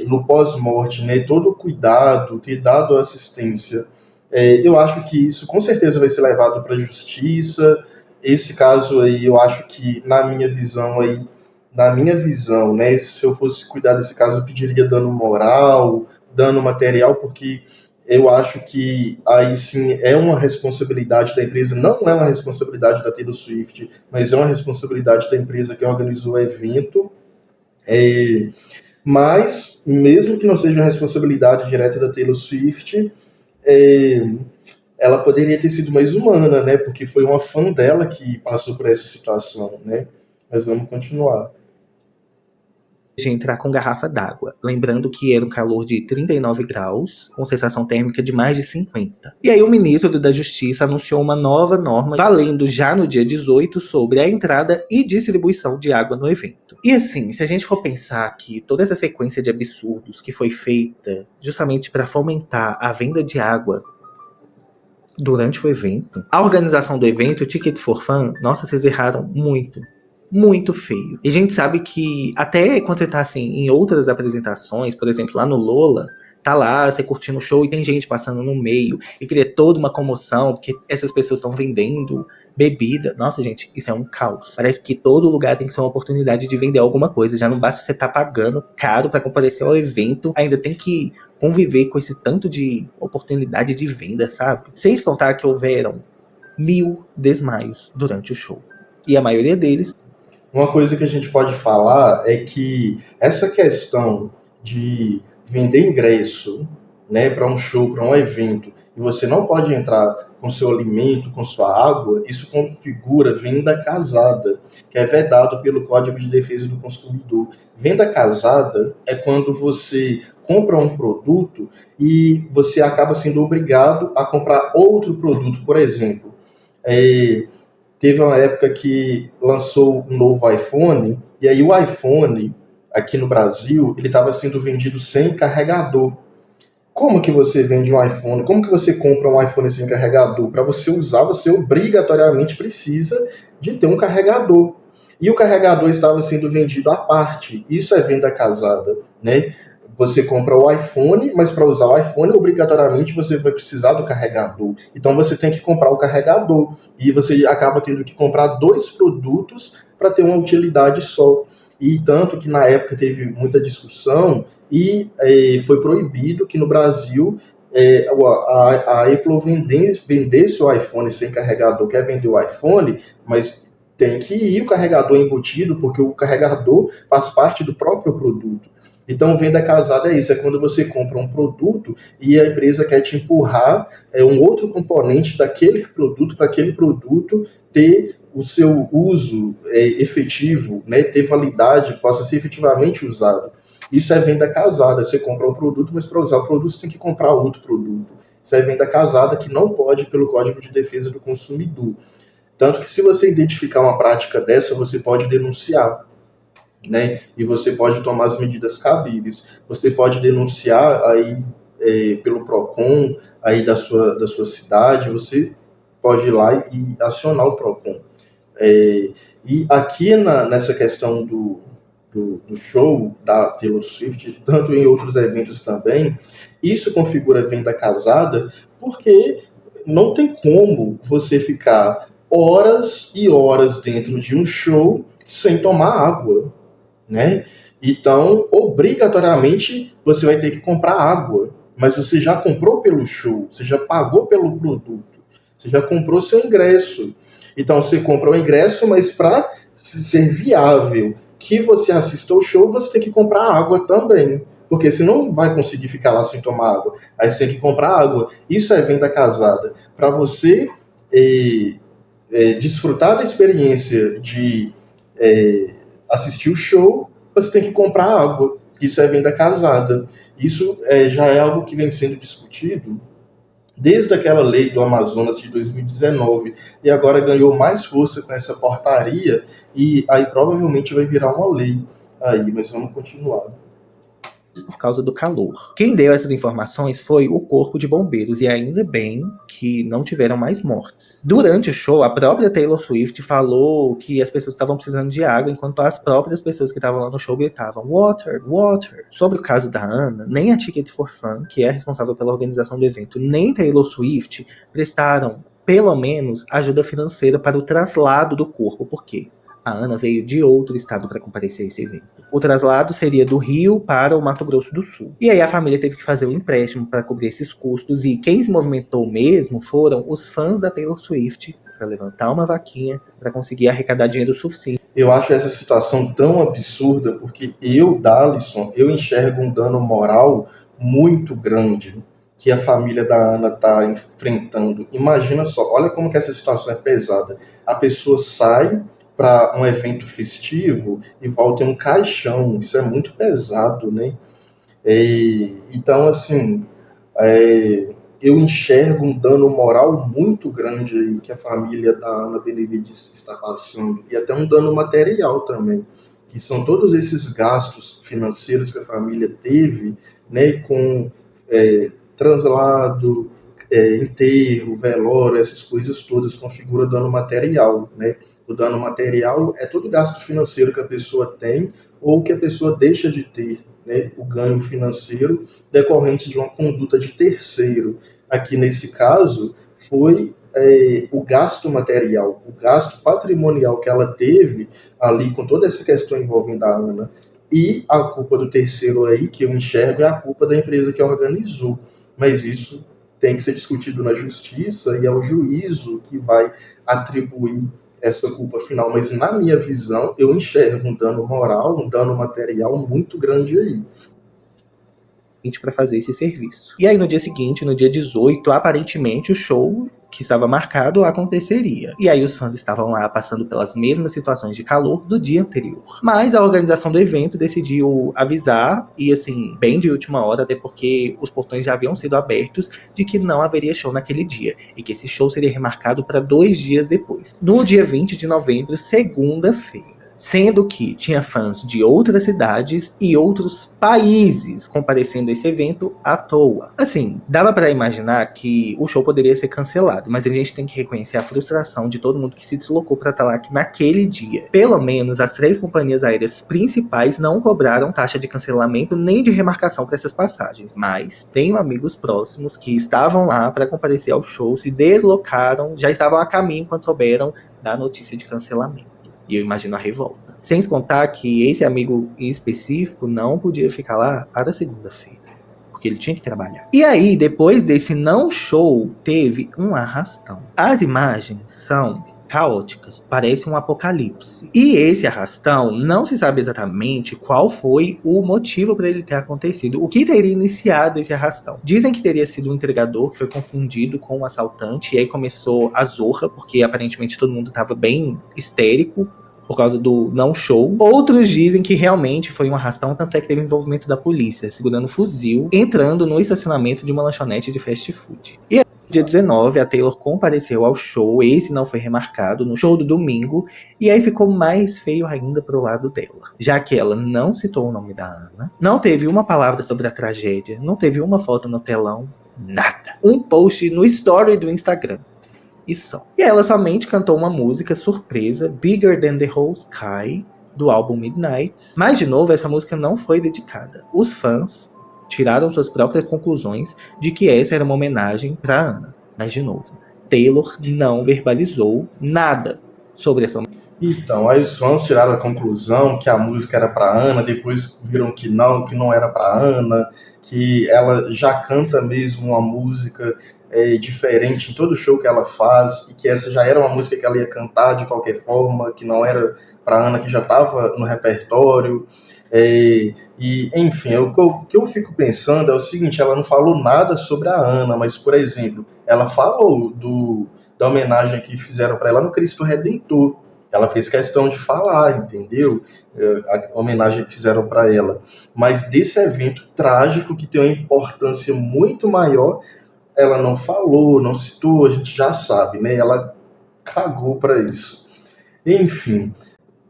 no pós-morte, né? Todo o cuidado, ter dado assistência. Eu acho que isso, com certeza, vai ser levado para a justiça. Esse caso aí, eu acho que, na minha visão, né? Se eu fosse cuidar desse caso, eu pediria dano moral, dano material, porque... eu acho que aí sim é uma responsabilidade da empresa, não é uma responsabilidade da Taylor Swift, mas é uma responsabilidade da empresa que organizou o evento. Mas, mesmo que não seja uma responsabilidade direta da Taylor Swift, ela poderia ter sido mais humana, né? Porque foi uma fã dela que passou por essa situação, né? Mas vamos continuar. De entrar com garrafa d'água, lembrando que era um calor de 39 graus, com sensação térmica de mais de 50. E aí o ministro da Justiça anunciou uma nova norma, valendo já no dia 18, sobre a entrada e distribuição de água no evento. E assim, se a gente for pensar que toda essa sequência de absurdos que foi feita justamente para fomentar a venda de água durante o evento, a organização do evento, Tickets for Fun, nossa, vocês erraram muito. Muito feio. E a gente sabe que até quando você tá assim em outras apresentações, por exemplo, lá no Lola, tá lá, você curtindo o show e tem gente passando no meio e cria toda uma comoção, porque essas pessoas estão vendendo bebida. Nossa, gente, isso é um caos. Parece que todo lugar tem que ser uma oportunidade de vender alguma coisa. Já não basta você estar pagando caro pra comparecer ao evento, ainda tem que conviver com esse tanto de oportunidade de venda, sabe? Sem contar que houveram 1000 desmaios durante o show. E a maioria deles... Uma coisa que a gente pode falar é que essa questão de vender ingresso, né, para um show, para um evento, e você não pode entrar com seu alimento, com sua água, isso configura venda casada, que é vedado pelo Código de Defesa do Consumidor. Venda casada é quando você compra um produto e você acaba sendo obrigado a comprar outro produto. Por exemplo, teve uma época que lançou um novo iPhone, e aí o iPhone, aqui no Brasil, ele estava sendo vendido sem carregador. Como que você vende um iPhone? Como que você compra um iPhone sem carregador? Para você usar, você obrigatoriamente precisa de ter um carregador. E o carregador estava sendo vendido à parte. Isso é venda casada, né? Você compra o iPhone, mas para usar o iPhone, obrigatoriamente você vai precisar do carregador. Então você tem que comprar o carregador. E você acaba tendo que comprar 2 produtos para ter uma utilidade só. E tanto que na época teve muita discussão e foi proibido que no Brasil a Apple vendesse o iPhone sem carregador. Quer vender o iPhone, mas tem que ir o carregador embutido, porque o carregador faz parte do próprio produto. Então, venda casada é isso, é quando você compra um produto e a empresa quer te empurrar um outro componente daquele produto para aquele produto ter o seu uso efetivo, né, ter validade, possa ser efetivamente usado. Isso é venda casada, você compra um produto, mas para usar o produto você tem que comprar outro produto. Isso é venda casada que não pode pelo Código de Defesa do Consumidor. Tanto que se você identificar uma prática dessa, você pode denunciar, né? E você pode tomar as medidas cabíveis. Você pode denunciar aí pelo PROCON aí da sua cidade, você pode ir lá e acionar o PROCON. E aqui nessa questão do show da Taylor Swift, tanto em outros eventos também, isso configura venda casada, porque não tem como você ficar horas e horas dentro de um show sem tomar água, né? Então, obrigatoriamente, você vai ter que comprar água, mas você já comprou pelo show, você já pagou pelo produto, você já comprou seu ingresso. Então, você compra o ingresso, mas para ser viável que você assista ao show, você tem que comprar água também, porque você não vai conseguir ficar lá sem tomar água. Aí você tem que comprar água. Isso é venda casada. Para você desfrutar da experiência de assistir o show, você tem que comprar água. Isso é venda casada. Isso já é algo que vem sendo discutido desde aquela lei do Amazonas de 2019, e agora ganhou mais força com essa portaria, e aí provavelmente vai virar uma lei aí, mas vamos continuar. Por causa do calor. Quem deu essas informações foi o Corpo de Bombeiros, e ainda bem que não tiveram mais mortes. Durante o show, a própria Taylor Swift falou que as pessoas estavam precisando de água, enquanto as próprias pessoas que estavam lá no show gritavam "Water, water". Sobre o caso da Anna, nem a Ticket for Fun, que é responsável pela organização do evento, nem Taylor Swift prestaram, pelo menos, ajuda financeira para o traslado do corpo. Por quê? A Anna veio de outro estado para comparecer a esse evento. O traslado seria do Rio para o Mato Grosso do Sul. E aí a família teve que fazer um empréstimo para cobrir esses custos, e quem se movimentou mesmo foram os fãs da Taylor Swift para levantar uma vaquinha para conseguir arrecadar dinheiro suficiente. Eu acho essa situação tão absurda, porque Dalisson, eu enxergo um dano moral muito grande que a família da Ana está enfrentando. Imagina só, olha como que essa situação é pesada. A pessoa sai para um evento festivo e volta em um caixão. Isso é muito pesado, né? Então, assim, eu enxergo um dano moral muito grande aí que a família da Ana Benevides está passando, e até um dano material também, que são todos esses gastos financeiros que a família teve, né, com traslado, enterro, velório, essas coisas todas configura dano material, né? O dano material é todo gasto financeiro que a pessoa tem ou que a pessoa deixa de ter, né? O ganho financeiro decorrente de uma conduta de terceiro. Aqui nesse caso foi o gasto material, o gasto patrimonial que ela teve ali com toda essa questão envolvendo a Ana. E a culpa do terceiro aí, que eu enxergo, é a culpa da empresa que organizou. Mas isso tem que ser discutido na justiça e é o juízo que vai atribuir essa culpa final. Mas na minha visão, eu enxergo um dano moral, um dano material muito grande aí. Para fazer esse serviço. E aí no dia seguinte, no dia 18, aparentemente o show que estava marcado aconteceria. E aí os fãs estavam lá passando pelas mesmas situações de calor do dia anterior. Mas a organização do evento decidiu avisar, e assim, bem de última hora, até porque os portões já haviam sido abertos, de que não haveria show naquele dia, e que esse show seria remarcado para 2 dias depois, no dia 20 de novembro, segunda-feira. Sendo que tinha fãs de outras cidades e outros países comparecendo a esse evento à toa. Assim, dava pra imaginar que o show poderia ser cancelado, mas a gente tem que reconhecer a frustração de todo mundo que se deslocou pra estar lá naquele dia. Pelo menos as 3 companhias aéreas principais não cobraram taxa de cancelamento nem de remarcação para essas passagens, mas tenho amigos próximos que estavam lá para comparecer ao show, se deslocaram, já estavam a caminho quando souberam da notícia de cancelamento. E eu imagino a revolta. Sem contar que esse amigo em específico não podia ficar lá para segunda-feira, porque ele tinha que trabalhar. E aí, depois desse não show, teve um arrastão. As imagens são caóticas, parece um apocalipse. E esse arrastão, não se sabe exatamente qual foi o motivo para ele ter acontecido, o que teria iniciado esse arrastão. Dizem que teria sido um entregador que foi confundido com um assaltante, e aí começou a zorra, porque aparentemente todo mundo estava bem histérico por causa do não show. Outros dizem que realmente foi um arrastão, tanto é que teve envolvimento da polícia, segurando um fuzil, entrando no estacionamento de uma lanchonete de fast food. E dia 19, a Taylor compareceu ao show, esse não foi remarcado, no show do domingo, e aí ficou mais feio ainda pro lado dela, já que ela não citou o nome da Ana, não teve uma palavra sobre a tragédia, não teve uma foto no telão, nada. Um post no story do Instagram. E só. E ela somente cantou uma música surpresa, Bigger Than the Whole Sky, do álbum Midnights. Mas, de novo, essa música não foi dedicada. Os fãs tiraram suas próprias conclusões de que essa era uma homenagem para Ana. Mas, de novo, Taylor não verbalizou nada sobre essa música. Então, aí os fãs tiraram a conclusão que a música era para Ana, depois viram que não era para Ana, que ela já canta mesmo uma música diferente em todo show que ela faz, e que essa já era uma música que ela ia cantar de qualquer forma, que não era para Ana, que já estava no repertório. E enfim, o que eu fico pensando é o seguinte: ela não falou nada sobre a Ana, mas, por exemplo, ela falou da homenagem que fizeram para ela no Cristo Redentor. Ela fez questão de falar, entendeu? A homenagem que fizeram para ela. Mas desse evento trágico, que tem uma importância muito maior, ela não falou, não citou, a gente já sabe, né? Ela cagou para isso. Enfim,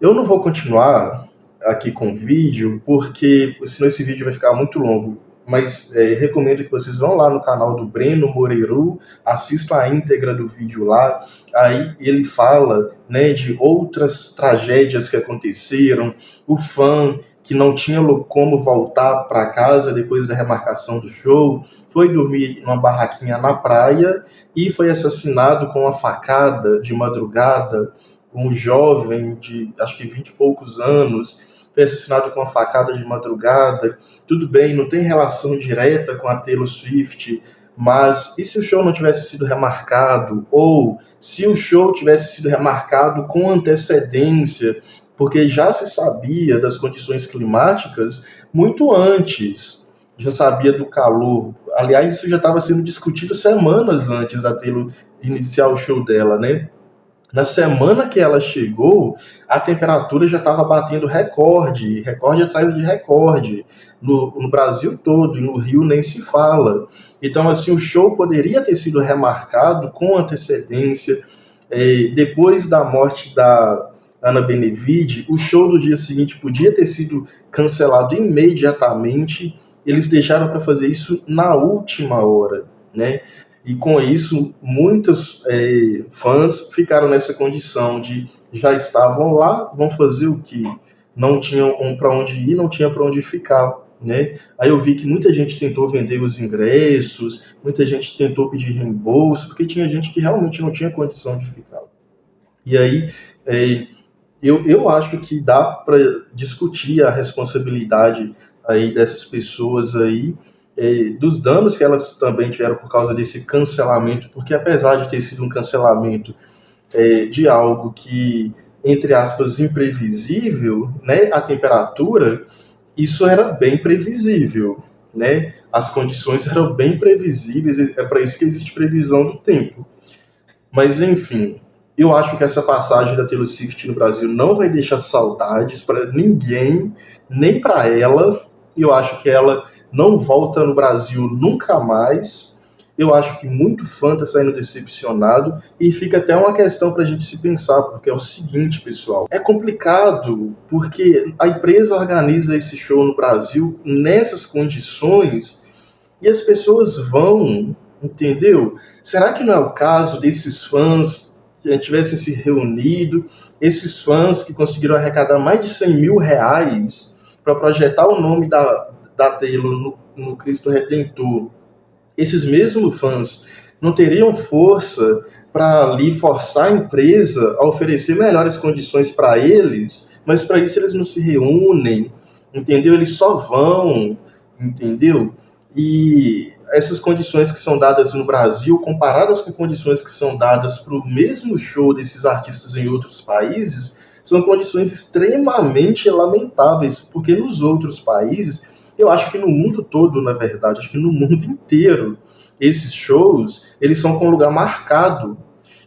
eu não vou continuar aqui com o vídeo, porque senão esse vídeo vai ficar muito longo. Mas recomendo que vocês vão lá no canal do Breno Moreiru, assistam a íntegra do vídeo lá. Aí ele fala, né, de outras tragédias que aconteceram, o fã que não tinha como voltar para casa depois da remarcação do show, foi dormir numa barraquinha na praia e foi assassinado com uma facada de madrugada. Um jovem de, acho que 20 e poucos anos, foi assassinado com uma facada de madrugada. Tudo bem, não tem relação direta com a Taylor Swift, mas e se o show não tivesse sido remarcado? Ou se o show tivesse sido remarcado com antecedência, porque já se sabia das condições climáticas muito antes, já sabia do calor. Aliás, isso já estava sendo discutido semanas antes da Taylor iniciar o show dela, né? Na semana que ela chegou, a temperatura já estava batendo recorde atrás de recorde, no Brasil todo, e no Rio nem se fala. Então, assim, o show poderia ter sido remarcado com antecedência. Depois da morte da Ana Benevide, o show do dia seguinte podia ter sido cancelado imediatamente. Eles deixaram para fazer isso na última hora, né? E com isso, muitos fãs ficaram nessa condição de já estavam lá, vão fazer o quê? Não tinham para onde ir, não tinha para onde ficar, né? Aí eu vi que muita gente tentou vender os ingressos, muita gente tentou pedir reembolso, porque tinha gente que realmente não tinha condição de ficar. E aí, eu acho que dá para discutir a responsabilidade aí dessas pessoas aí. dos danos que elas também tiveram por causa desse cancelamento, porque apesar de ter sido um cancelamento de algo que, entre aspas, imprevisível, né, a temperatura, isso era bem previsível, né? As condições eram bem previsíveis, é para isso que existe previsão do tempo. Mas, enfim, eu acho que essa passagem da Taylor Swift no Brasil não vai deixar saudades para ninguém, nem para ela. Eu acho que ela não volta no Brasil nunca mais. Eu acho que muito fã está saindo decepcionado, e fica até uma questão para a gente se pensar, porque é o seguinte, pessoal, é complicado, porque a empresa organiza esse show no Brasil nessas condições, e as pessoas vão, entendeu? Será que não é o caso desses fãs que tivessem se reunido, esses fãs que conseguiram arrecadar mais de 100 mil reais para projetar o nome da Taylor no Cristo Redentor? Esses mesmos fãs não teriam força para ali forçar a empresa a oferecer melhores condições para eles, mas para isso eles não se reúnem, entendeu? Eles só vão, entendeu? E essas condições que são dadas no Brasil, comparadas com condições que são dadas para o mesmo show desses artistas em outros países, são condições extremamente lamentáveis, porque nos outros países, eu acho que no mundo todo, na verdade, acho que no mundo inteiro, esses shows, eles são com um lugar marcado.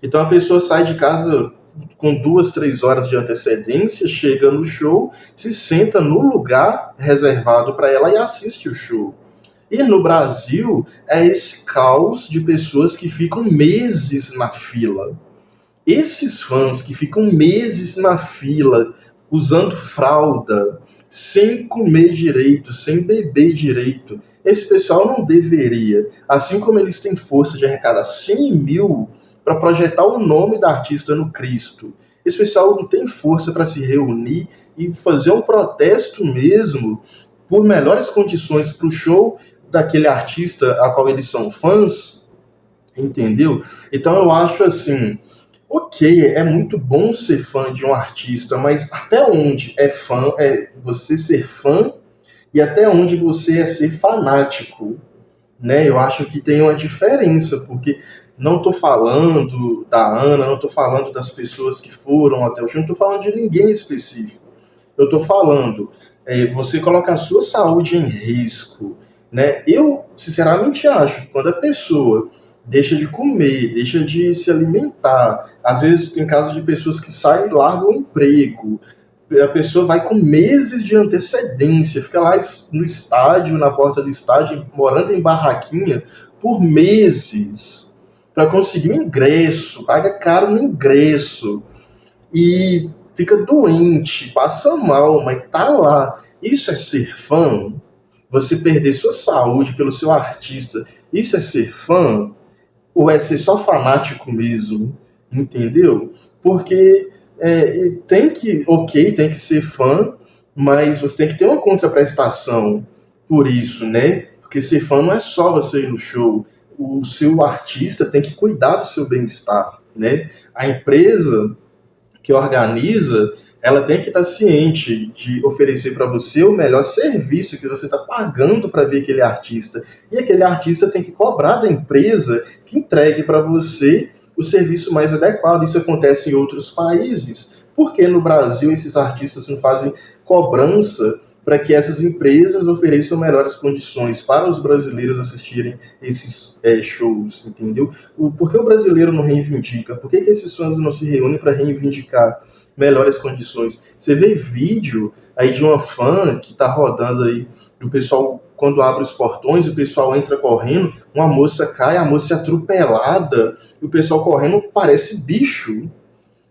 Então a pessoa sai de casa com 2, 3 horas de antecedência, chega no show, se senta no lugar reservado para ela e assiste o show. E no Brasil, é esse caos de pessoas que ficam meses na fila. Esses fãs que ficam meses na fila, usando fralda, sem comer direito, sem beber direito, esse pessoal não deveria, assim como eles têm força de arrecadar 100 mil para projetar o nome da artista no Cristo, esse pessoal não tem força para se reunir e fazer um protesto mesmo por melhores condições para o show daquele artista a qual eles são fãs, entendeu? Então eu acho assim, ok, é muito bom ser fã de um artista, mas até onde é fã, é você ser fã, e até onde você é ser fanático, né? Eu acho que tem uma diferença, porque não estou falando da Ana, não estou falando das pessoas que foram até o show, não estou falando de ninguém específico. Eu estou falando, você coloca a sua saúde em risco, né? Eu, sinceramente, acho que quando a pessoa deixa de comer, deixa de se alimentar, às vezes tem casos de pessoas que saem e largam o emprego, a pessoa vai com meses de antecedência, fica lá no estádio, na porta do estádio, morando em barraquinha, por meses, para conseguir um ingresso, paga caro no ingresso, e fica doente, passa mal, mas tá lá. Isso é ser fã? Você perder sua saúde pelo seu artista, isso é ser fã? Ou é ser só fanático mesmo? Entendeu? Porque tem que ser fã, mas você tem que ter uma contraprestação por isso, né? Porque ser fã não é só você ir no show. O seu artista tem que cuidar do seu bem-estar, né? A empresa que organiza, ela tem que estar ciente de oferecer para você o melhor serviço que você está pagando para ver aquele artista. E aquele artista tem que cobrar da empresa que entregue para você o serviço mais adequado. Isso acontece em outros países. Por que no Brasil esses artistas não fazem cobrança para que essas empresas ofereçam melhores condições para os brasileiros assistirem esses shows, entendeu? Por que o brasileiro não reivindica? Por que esses fãs não se reúnem para reivindicar melhores condições? Você vê vídeo aí de uma fã que tá rodando aí, o pessoal, quando abre os portões, o pessoal entra correndo, uma moça cai, a moça é atropelada, e o pessoal correndo parece bicho,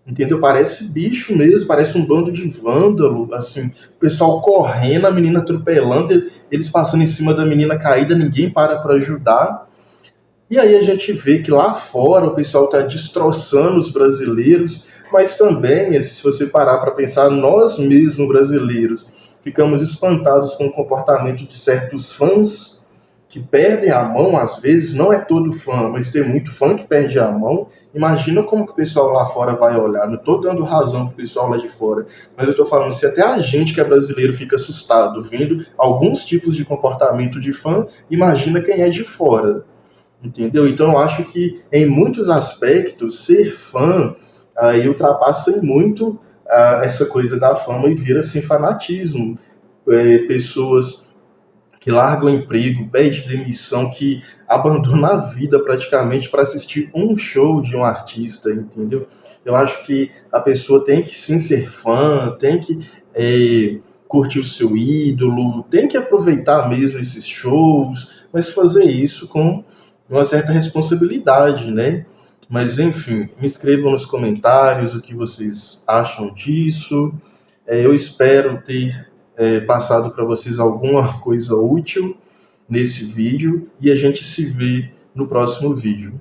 entendeu? Parece bicho mesmo, parece um bando de vândalo, assim, o pessoal correndo, a menina atropelando, eles passando em cima da menina caída, ninguém para ajudar. E aí a gente vê que lá fora o pessoal está destroçando os brasileiros, mas também, se você parar para pensar, nós mesmos brasileiros ficamos espantados com o comportamento de certos fãs, que perdem a mão, às vezes, não é todo fã, mas tem muito fã que perde a mão. Imagina como que o pessoal lá fora vai olhar. Não estou dando razão pro pessoal lá de fora, mas eu estou falando, se até a gente que é brasileiro fica assustado vendo alguns tipos de comportamento de fã, imagina quem é de fora, entendeu? Então eu acho que, em muitos aspectos, ser fã aí ultrapassa muito essa coisa da fama e vira, assim, fanatismo. Pessoas que largam o emprego, pedem demissão, que abandonam a vida praticamente para assistir um show de um artista, entendeu? Eu acho que a pessoa tem que sim ser fã, tem que curtir o seu ídolo, tem que aproveitar mesmo esses shows, mas fazer isso com uma certa responsabilidade, né? Mas enfim, me escrevam nos comentários o que vocês acham disso. Eu espero ter passado para vocês alguma coisa útil nesse vídeo e a gente se vê no próximo vídeo.